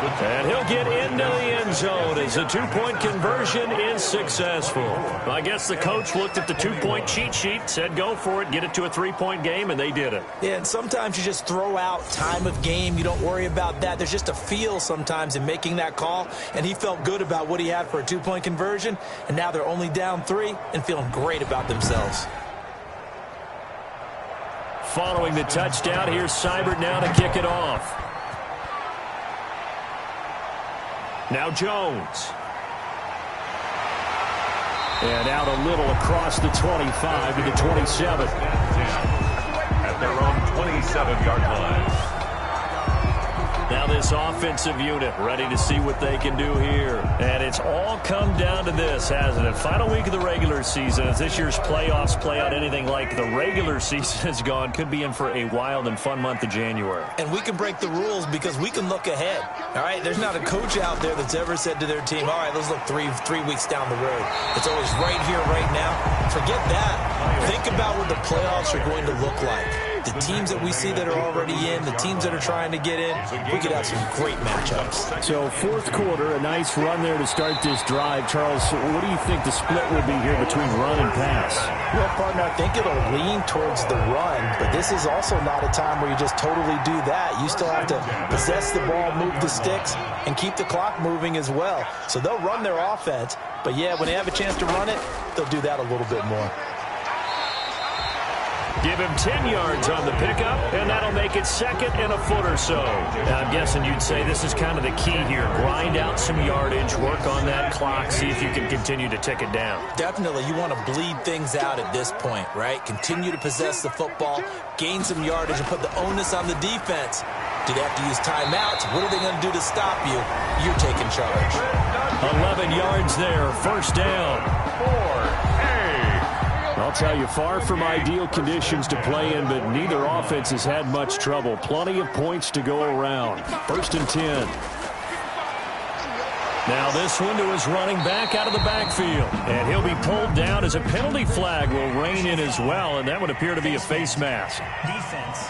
And he'll get into the end zone as the 2-point conversion is successful. Well, I guess the coach looked at the 2-point cheat sheet, said go for it, get it to a 3-point game, and they did it. Yeah, and sometimes you just throw out time of game. You don't worry about that. There's just a feel sometimes in making that call, and he felt good about what he had for a 2-point conversion, and now they're only down 3 and feeling great about themselves. Following the touchdown, here's Seibert now to kick it off. Now Jones. And out a little across the 25 to the 27. At their own 27-yard line. Now this offensive unit ready to see what they can do here. And it's all come down to this, hasn't it? Final week of the regular season. As this year's playoffs play out anything like the regular season has gone, could be in for a wild and fun month of January. And we can break the rules because we can look ahead. All right, there's not a coach out there that's ever said to their team, all right, let's look three weeks down the road. It's always right here, right now. Forget that. Think about what the playoffs are going to look like. the teams that we see that are already in, the teams that are trying to get in, we could have some great matchups. So fourth quarter, a nice run there to start this drive. Charles, what do you think the split will be here between run and pass? Well, partner, I think it'll lean towards the run, but this is also not a time where you just totally do that. You still have to possess the ball, move the sticks, and keep the clock moving as well. So they'll run their offense, but yeah, when they have a chance to run it, they'll do that a little bit more. Give him 10 yards on the pickup, and that'll make it second and a foot or so. Now, I'm guessing you'd say this is kind of the key here. Grind out some yardage, work on that clock, see if you can continue to tick it down. Definitely, you want to bleed things out at this point, right? Continue to possess the football, gain some yardage, and put the onus on the defense. Do they have to use timeouts? What are they going to do to stop you? You're taking charge. 11 yards there, first down. I'll tell you, far from ideal conditions to play in, but neither offense has had much trouble. Plenty of points to go around. First and 10. Now this one to his running back out of the backfield. And he'll be pulled down as a penalty flag will rein in as well, and that would appear to be a face mask. Defense.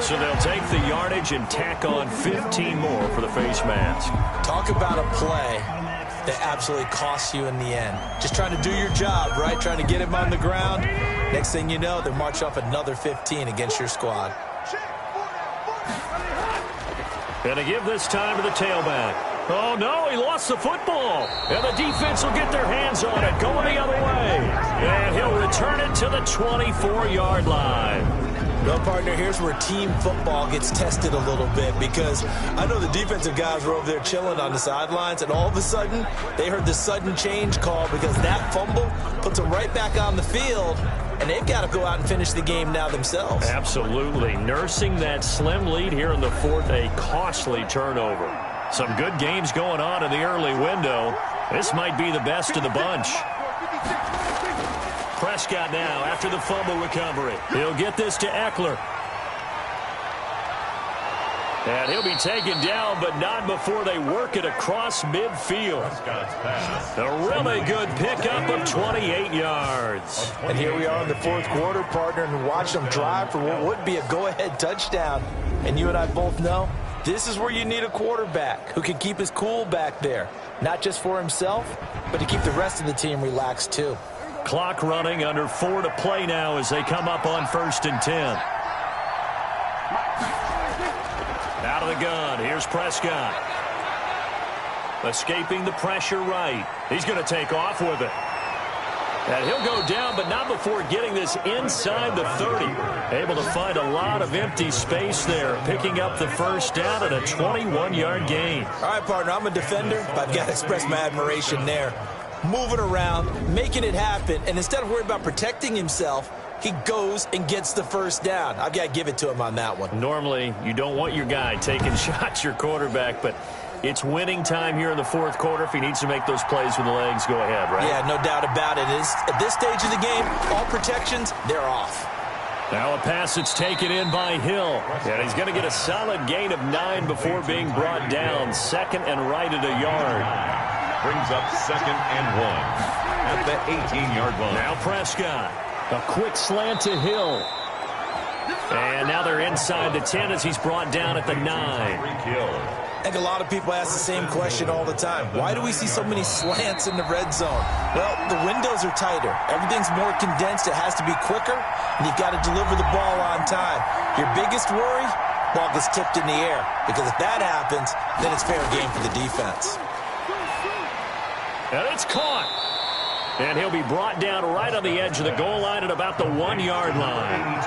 So they'll take the yardage and tack on 15 more for the face mask. Talk about a play that absolutely costs you in the end. Just trying to do your job, right? Trying to get him on the ground. Next thing you know, they're marching off another 15 against your squad. Gonna give this time to the tailback. Oh, no, he lost the football. And the defense will get their hands on it, going the other way. And he'll return it to the 24-yard line. Well, partner, here's where team football gets tested a little bit, because I know the defensive guys were over there chilling on the sidelines, and all of a sudden, they heard the sudden change call because that fumble puts them right back on the field, and they've got to go out and finish the game now themselves. Absolutely. Nursing that slim lead here in the fourth, a costly turnover. Some good games going on in the early window. This might be the best of the bunch. Prescott now after the fumble recovery. He'll get this to Eckler. And he'll be taken down, but not before they work it across midfield. A really good pickup of 28 yards. And here we are in the fourth quarter, partner, and watch them drive for what would be a go-ahead touchdown. And you and I both know this is where you need a quarterback who can keep his cool back there. Not just for himself, but to keep the rest of the team relaxed too. Clock running, under 4 to play now as they come up on first and 10. Out of the gun, here's Prescott. Escaping the pressure right. He's going to take off with it. And he'll go down, but not before getting this inside the 30. Able to find a lot of empty space there, picking up the first down at a 21-yard gain. All right, partner, I'm a defender, but I've got to express my admiration there. Moving around, making it happen, and instead of worrying about protecting himself, he goes and gets the first down. I've got to give it to him on that one. Normally, you don't want your guy taking shots, your quarterback, but it's winning time here in the fourth quarter. If he needs to make those plays with the legs, go ahead, right? Yeah, no doubt about it. At this stage of the game, all protections, they're off. Now a pass that's taken in by Hill. And he's going to get a solid gain of 9 before being brought down. Second and right at a yard. Brings up second and 1 at the 18-yard line. Now Prescott. A quick slant to Hill. And now they're inside the 10 as he's brought down at the 9. I think a lot of people ask the same question all the time. Why do we see so many slants in the red zone? Well, the windows are tighter. Everything's more condensed. It has to be quicker, and you've got to deliver the ball on time. Your biggest worry, ball gets tipped in the air, because if that happens, then it's fair game for the defense. And it's caught. And he'll be brought down right on the edge of the goal line at about the 1-yard line.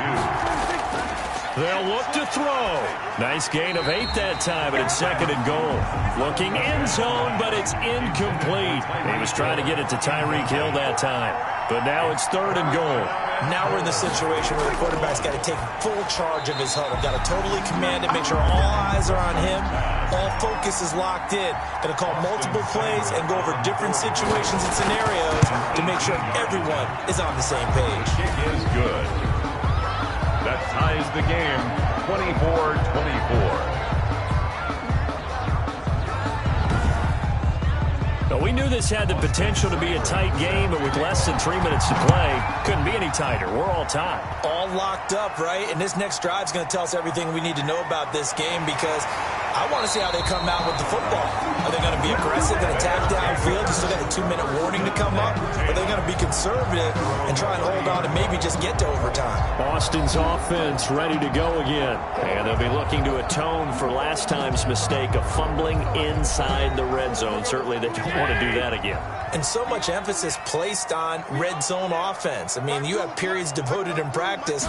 They'll look to throw. Nice gain of 8 that time, and it's second and goal. Looking end zone, but it's incomplete. He was trying to get it to Tyreek Hill that time. But now it's third and goal. Now we're in the situation where the quarterback's got to take full charge of his huddle. Got to totally command it, make sure all eyes are on him. All focus is locked in. Going to call multiple plays and go over different situations and scenarios to make sure everyone is on the same page. Kick is good. That ties the game, 24-24. Well, we knew this had the potential to be a tight game, but with less than 3 minutes to play, couldn't be any tighter. We're all tied. All locked up, right? And this next drive is going to tell us everything we need to know about this game, because I want to see how they come out with the football. Are they going to be aggressive and attack downfield? You still got a 2-minute warning to come up? Or are they going to be conservative and try and hold on and maybe just get to overtime? Boston's offense ready to go again. And they'll be looking to atone for last time's mistake of fumbling inside the red zone. Certainly they don't want to do that again. And so much emphasis placed on red zone offense. I mean, you have periods devoted in practice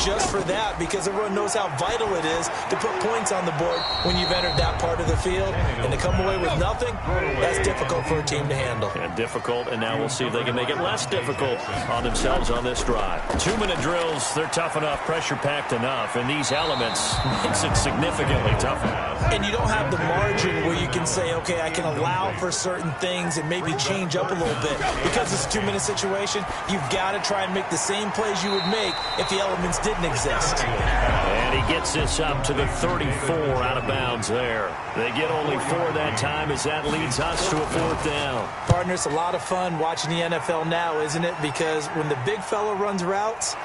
just for that, because everyone knows how vital it is to put points on the board when you've entered that part of the field. And to come away with nothing, that's difficult for a team to handle. And difficult, and now we'll see if they can make it less difficult on themselves on this drive. 2-minute drills, they're tough enough, pressure-packed enough, and these elements makes it significantly tougher. And you don't have the margin where you can say, okay, I can allow for certain things and maybe change up a little bit. Because it's a 2-minute situation, you've got to try and make the same plays you would make if the elements didn't exist. And he gets this up to the 34 out of bounds there. They get only 4 that time as that leads us to a 4th down. Partner, it's a lot of fun watching the NFL now, isn't it? Because when the big fella runs routes,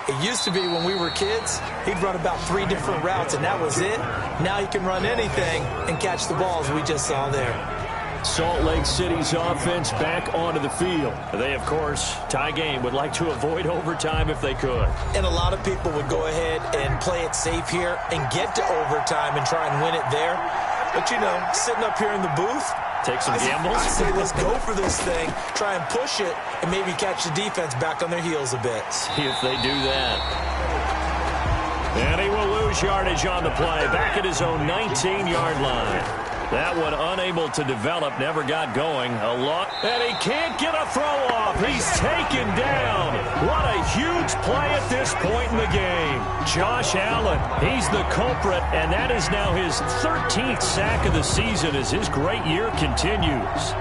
it used to be when we were kids, he'd run about 3 different routes, and that was it. Now he can run anything and catch the balls we just saw there. Salt Lake City's offense back onto the field. They, of course, tie game, would like to avoid overtime if they could. And a lot of people would go ahead and play it safe here and get to overtime and try and win it there. But, you know, sitting up here in the booth, take some gambles. I say let's go for this thing, try and push it, and maybe catch the defense back on their heels a bit. See if they do that. And he will lose yardage on the play, back at his own 19-yard line. That one unable to develop, never got going. A lot, and he can't get a throw off. He's taken down. What a huge play at this point in the game. Josh Allen, he's the culprit, and that is now his 13th sack of the season as his great year continues.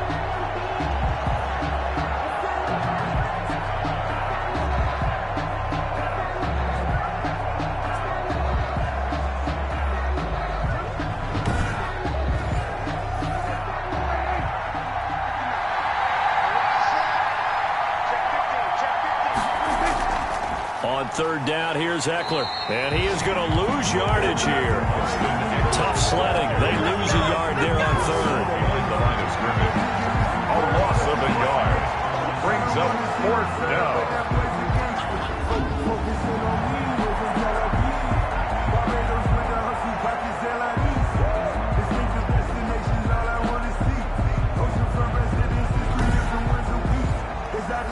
On 3rd down, here's Eckler. And he is going to lose yardage here. Tough sledding. They lose a yard there on 3rd. The line of scrimmage. A loss of a yard. Brings up 4th down.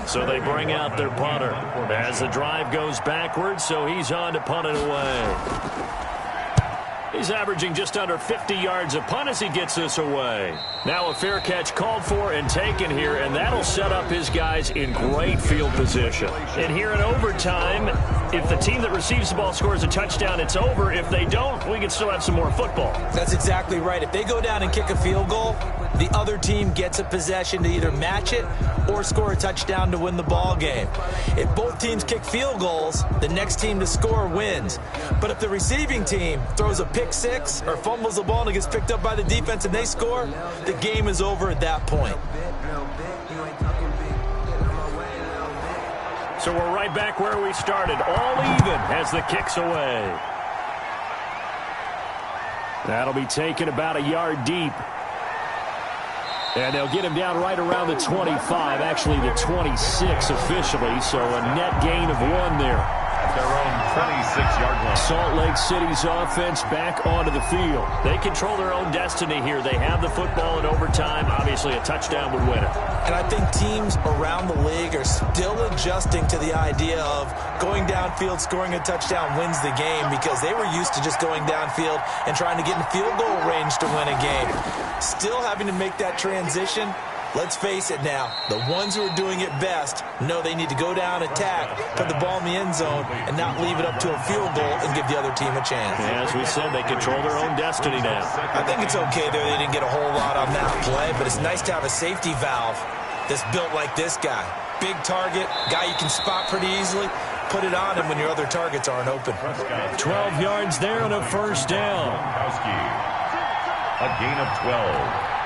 So they bring out their punter as the drive goes backwards, so he's on to punt it away. He's averaging just under 50 yards a punt as he gets this away. Now a fair catch called for and taken here, and that'll set up his guys in great field position. And here in overtime, if the team that receives the ball scores a touchdown, it's over. If they don't, we can still have some more football. That's exactly right. If they go down and kick a field goal, the other team gets a possession to either match it or score a touchdown to win the ball game. If both teams kick field goals, the next team to score wins. But if the receiving team throws a pick six or fumbles the ball and it gets picked up by the defense and they score, the game is over at that point. So we're right back where we started, all even as the kick's away. That'll be taken about a yard deep. And they'll get him down right around the 25, actually the 26 officially, so a net gain of 1 there. At their own 26-yard line. Salt Lake City's offense back onto the field. They control their own destiny here. They have the football in overtime. Obviously, a touchdown would win it. And I think teams around the league are still adjusting to the idea of going downfield, scoring a touchdown wins the game, because they were used to just going downfield and trying to get in field goal range to win a game. Still having to make that transition. Let's face it now, the ones who are doing it best know they need to go down, attack, put the ball in the end zone, and not leave it up to a field goal and give the other team a chance. Yeah, as we said, they control their own destiny now. I think it's okay there they didn't get a whole lot on that play, but it's nice to have a safety valve that's built like this guy. Big target, guy you can spot pretty easily. Put it on him when your other targets aren't open. 12 yards there on a first down. A gain of 12.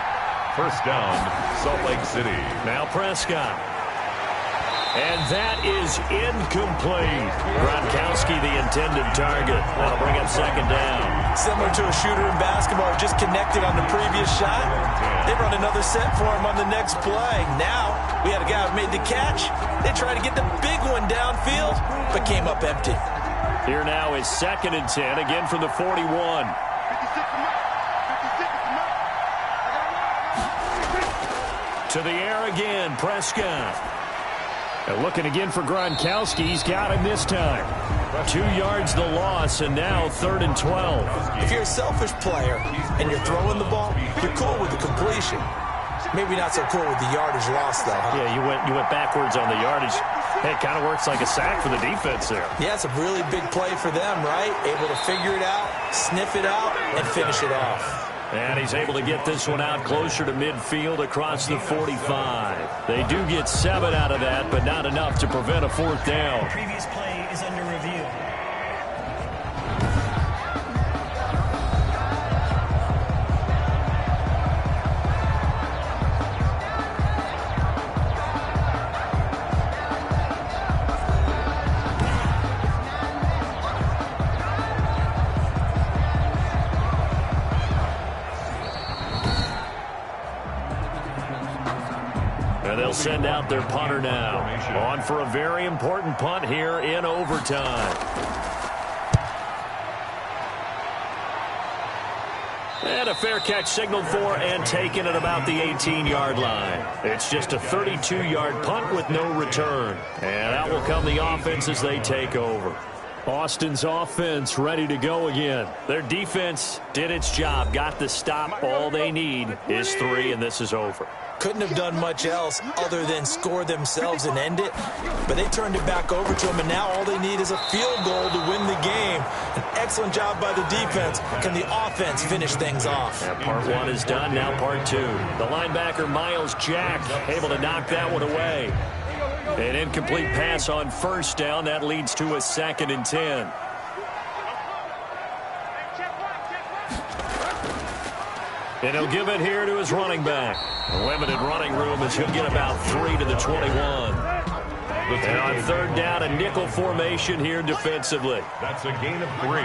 First down, Salt Lake City. Now Prescott. And that is incomplete. Gronkowski, the intended target. That'll bring up second down. Similar to a shooter in basketball, just connected on the previous shot. They run another set for him on the next play. Now, we had a guy who made the catch. They tried to get the big one downfield, but came up empty. Here now is 2nd and 10, again from the 41. To the air again, Prescott. And looking again for Gronkowski. He's got him this time. 2 yards the loss, and now 3rd and 12. If you're a selfish player and you're throwing the ball, you're cool with the completion. Maybe not so cool with the yardage loss, though. Huh? Yeah, you went backwards on the yardage. Hey, it kind of works like a sack for the defense there. Yeah, it's a really big play for them, right? Able to figure it out, sniff it out, and finish it off. And he's able to get this one out closer to midfield across the 45. They do get 7 out of that, but not enough to prevent a 4th down. The previous play is under review. And they'll send out their punter now. On for a very important punt here in overtime. And a fair catch signaled for and taken at about the 18-yard line. It's just a 32-yard punt with no return. And out will come the offense as they take over. Austin's offense ready to go again. Their defense did its job, got the stop. All they need is 3, and this is over. Couldn't have done much else other than score themselves and end it. But they turned it back over to them, and now all they need is a field goal to win the game. An excellent job by the defense. Can the offense finish things off? And part 1 is done, now part 2. The linebacker, Miles Jack, able to knock that one away. An incomplete pass on 1st down. That leads to a 2nd and 10. And he'll give it here to his running back. A limited running room as he'll get about 3 to the 21. And on 3rd down, a nickel formation here defensively. That's a gain of 3.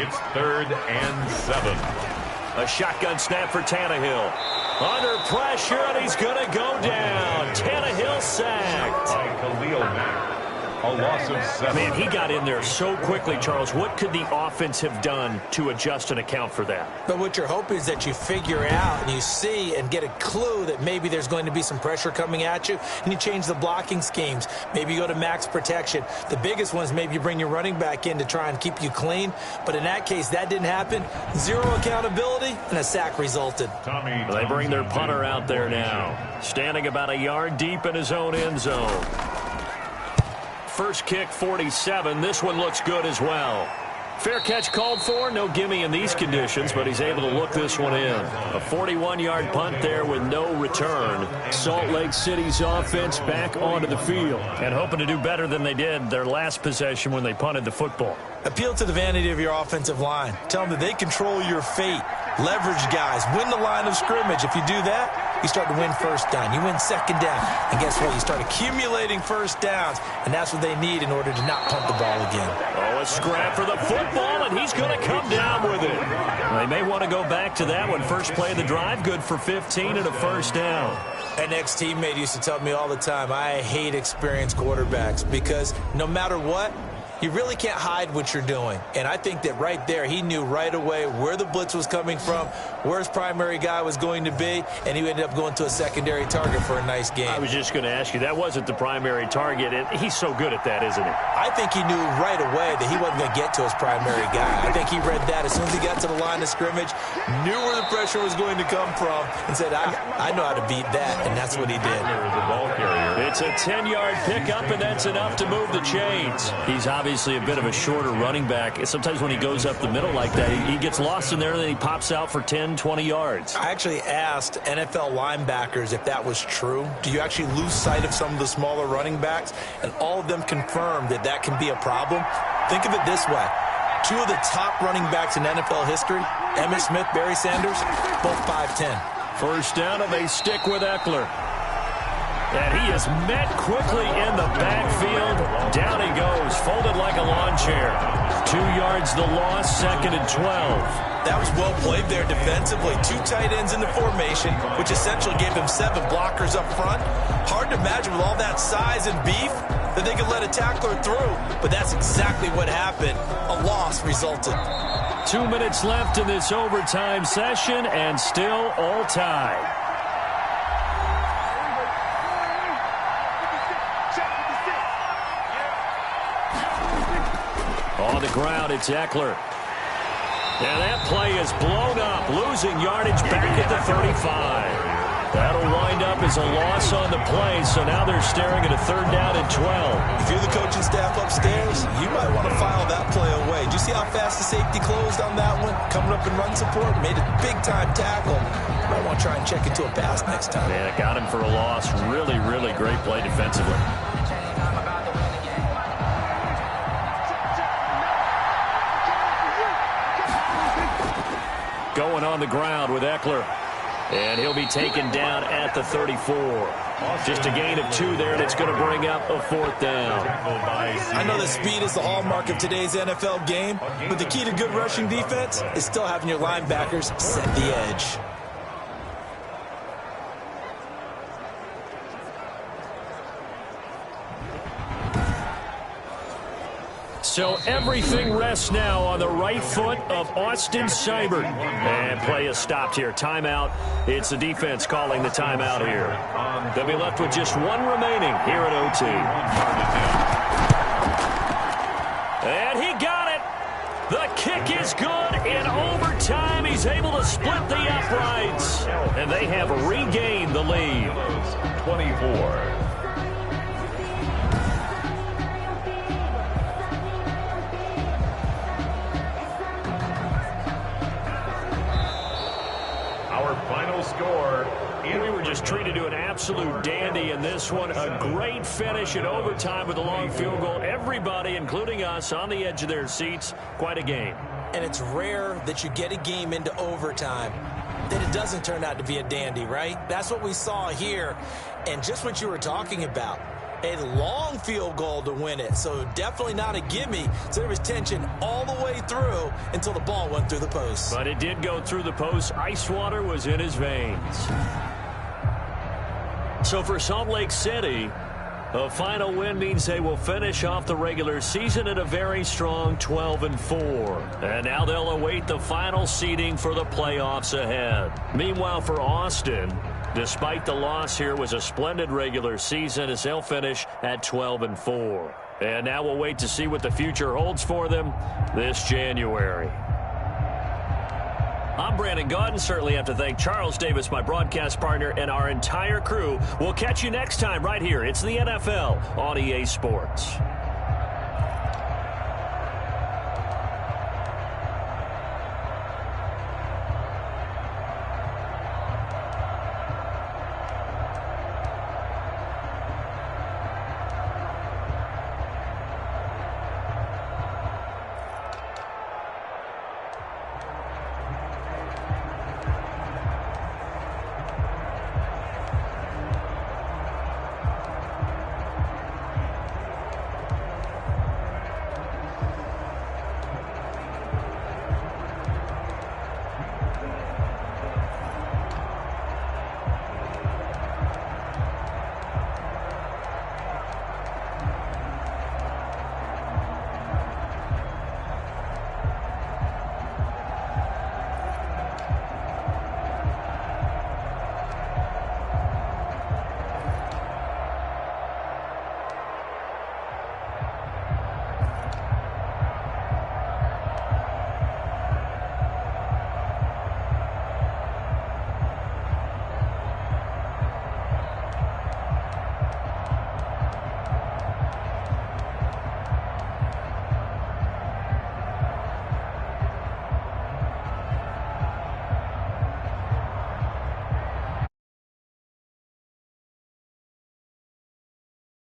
It's 3rd and 7. A shotgun snap for Tannehill. Under pressure, and he's going to go down. Tannehill sacked. By Khalil Mack. A loss of 7. Man, he got in there so quickly, Charles. What could the offense have done to adjust and account for that? But what you're hoping is that you figure out and you see and get a clue that maybe there's going to be some pressure coming at you, and you change the blocking schemes. Maybe you go to max protection. The biggest one is maybe you bring your running back in to try and keep you clean. But in that case, that didn't happen. 0 accountability, and a sack resulted. They bring their punter out there now, standing about a yard deep in his own end zone. First kick, 47. This one looks good as well. Fair catch called for. No gimme in these conditions, but he's able to look this one in. A 41-yard punt there with no return. Salt Lake City's offense back onto the field and hoping to do better than they did their last possession when they punted the football. Appeal to the vanity of your offensive line. Tell them that they control your fate. Leverage guys. Win the line of scrimmage. If you do that, you start to win 1st down. You win 2nd down. And guess what? You start accumulating 1st downs. And that's what they need in order to not punt the ball again. Oh, a scrap for the football, and he's going to come down with it. They may want to go back to that one. First play of the drive, good for 15 and a 1st down. An ex-teammate used to tell me all the time, I hate experienced quarterbacks because no matter what, you really can't hide what you're doing. And I think that right there, he knew right away where the blitz was coming from, where his primary guy was going to be, and he ended up going to a secondary target for a nice game. I was just going to ask you, that wasn't the primary target, and he's so good at that, isn't he? I think he knew right away that he wasn't going to get to his primary guy. I think he read that as soon as he got to the line of scrimmage, knew where the pressure was going to come from, and said, I know how to beat that, and that's what he did. It's a 10-yard pickup, and that's enough to move the chains. He's obviously a bit of a shorter running back. Sometimes when he goes up the middle like that, he gets lost in there, and then he pops out for 10, 20 yards. I actually asked NFL linebackers if that was true. Do you actually lose sight of some of the smaller running backs? And all of them confirmed that that can be a problem. Think of it this way. 2 of the top running backs in NFL history, Emmitt Smith, Barry Sanders, both 5'10". First down, and they stick with Eckler. And he is met quickly in the backfield. Down he goes, folded like a lawn chair. 2 yards the loss, 2nd and 12. That was well played there defensively. 2 tight ends in the formation, which essentially gave him 7 blockers up front. Hard to imagine with all that size and beef that they could let a tackler through. But that's exactly what happened. A loss resulted. 2 minutes left in this overtime session, and still all tied. On the ground, it's Eckler. And that play is blown up, losing yardage back at the 35. That'll wind up as a loss on the play, so now they're staring at a 3rd down and 12. If you're the coaching staff upstairs, you might want to file that play away. Do you see how fast the safety closed on that one? Coming up in run support, made a big-time tackle. Might want to try and check into a pass next time. Yeah, got him for a loss. Really, really great play defensively. Going on the ground with Eckler. And he'll be taken down at the 34. Just a gain of 2 there, and it's going to bring up a 4th down. I know that speed is the hallmark of today's NFL game, but the key to good rushing defense is still having your linebackers set the edge. So everything rests now on the right foot of Austin Seibert. And play is stopped here. Timeout. It's the defense calling the timeout here. They'll be left with just 1 remaining here at OT. And he got it. The kick is good in overtime. He's able to split the uprights. And they have regained the lead. 24. Final score. We were just treated to an absolute dandy in this one. A great finish in overtime with a long field goal. Everybody, including us, on the edge of their seats. Quite a game. And it's rare that you get a game into overtime that it doesn't turn out to be a dandy, right? That's what we saw here. And just what you were talking about. A long field goal to win it, so definitely not a gimme. So there was tension all the way through until the ball went through the post. But it did go through the post. Ice water was in his veins. So for Salt Lake City, a final win means they will finish off the regular season at a very strong 12-4. And now they'll await the final seeding for the playoffs ahead. Meanwhile, for Austin, despite the loss here, was a splendid regular season as they'll finish at 12-4. And now we'll wait to see what the future holds for them this January. I'm Brandon Gaudin. Certainly have to thank Charles Davis, my broadcast partner, and our entire crew. We'll catch you next time right here. It's the NFL on EA Sports.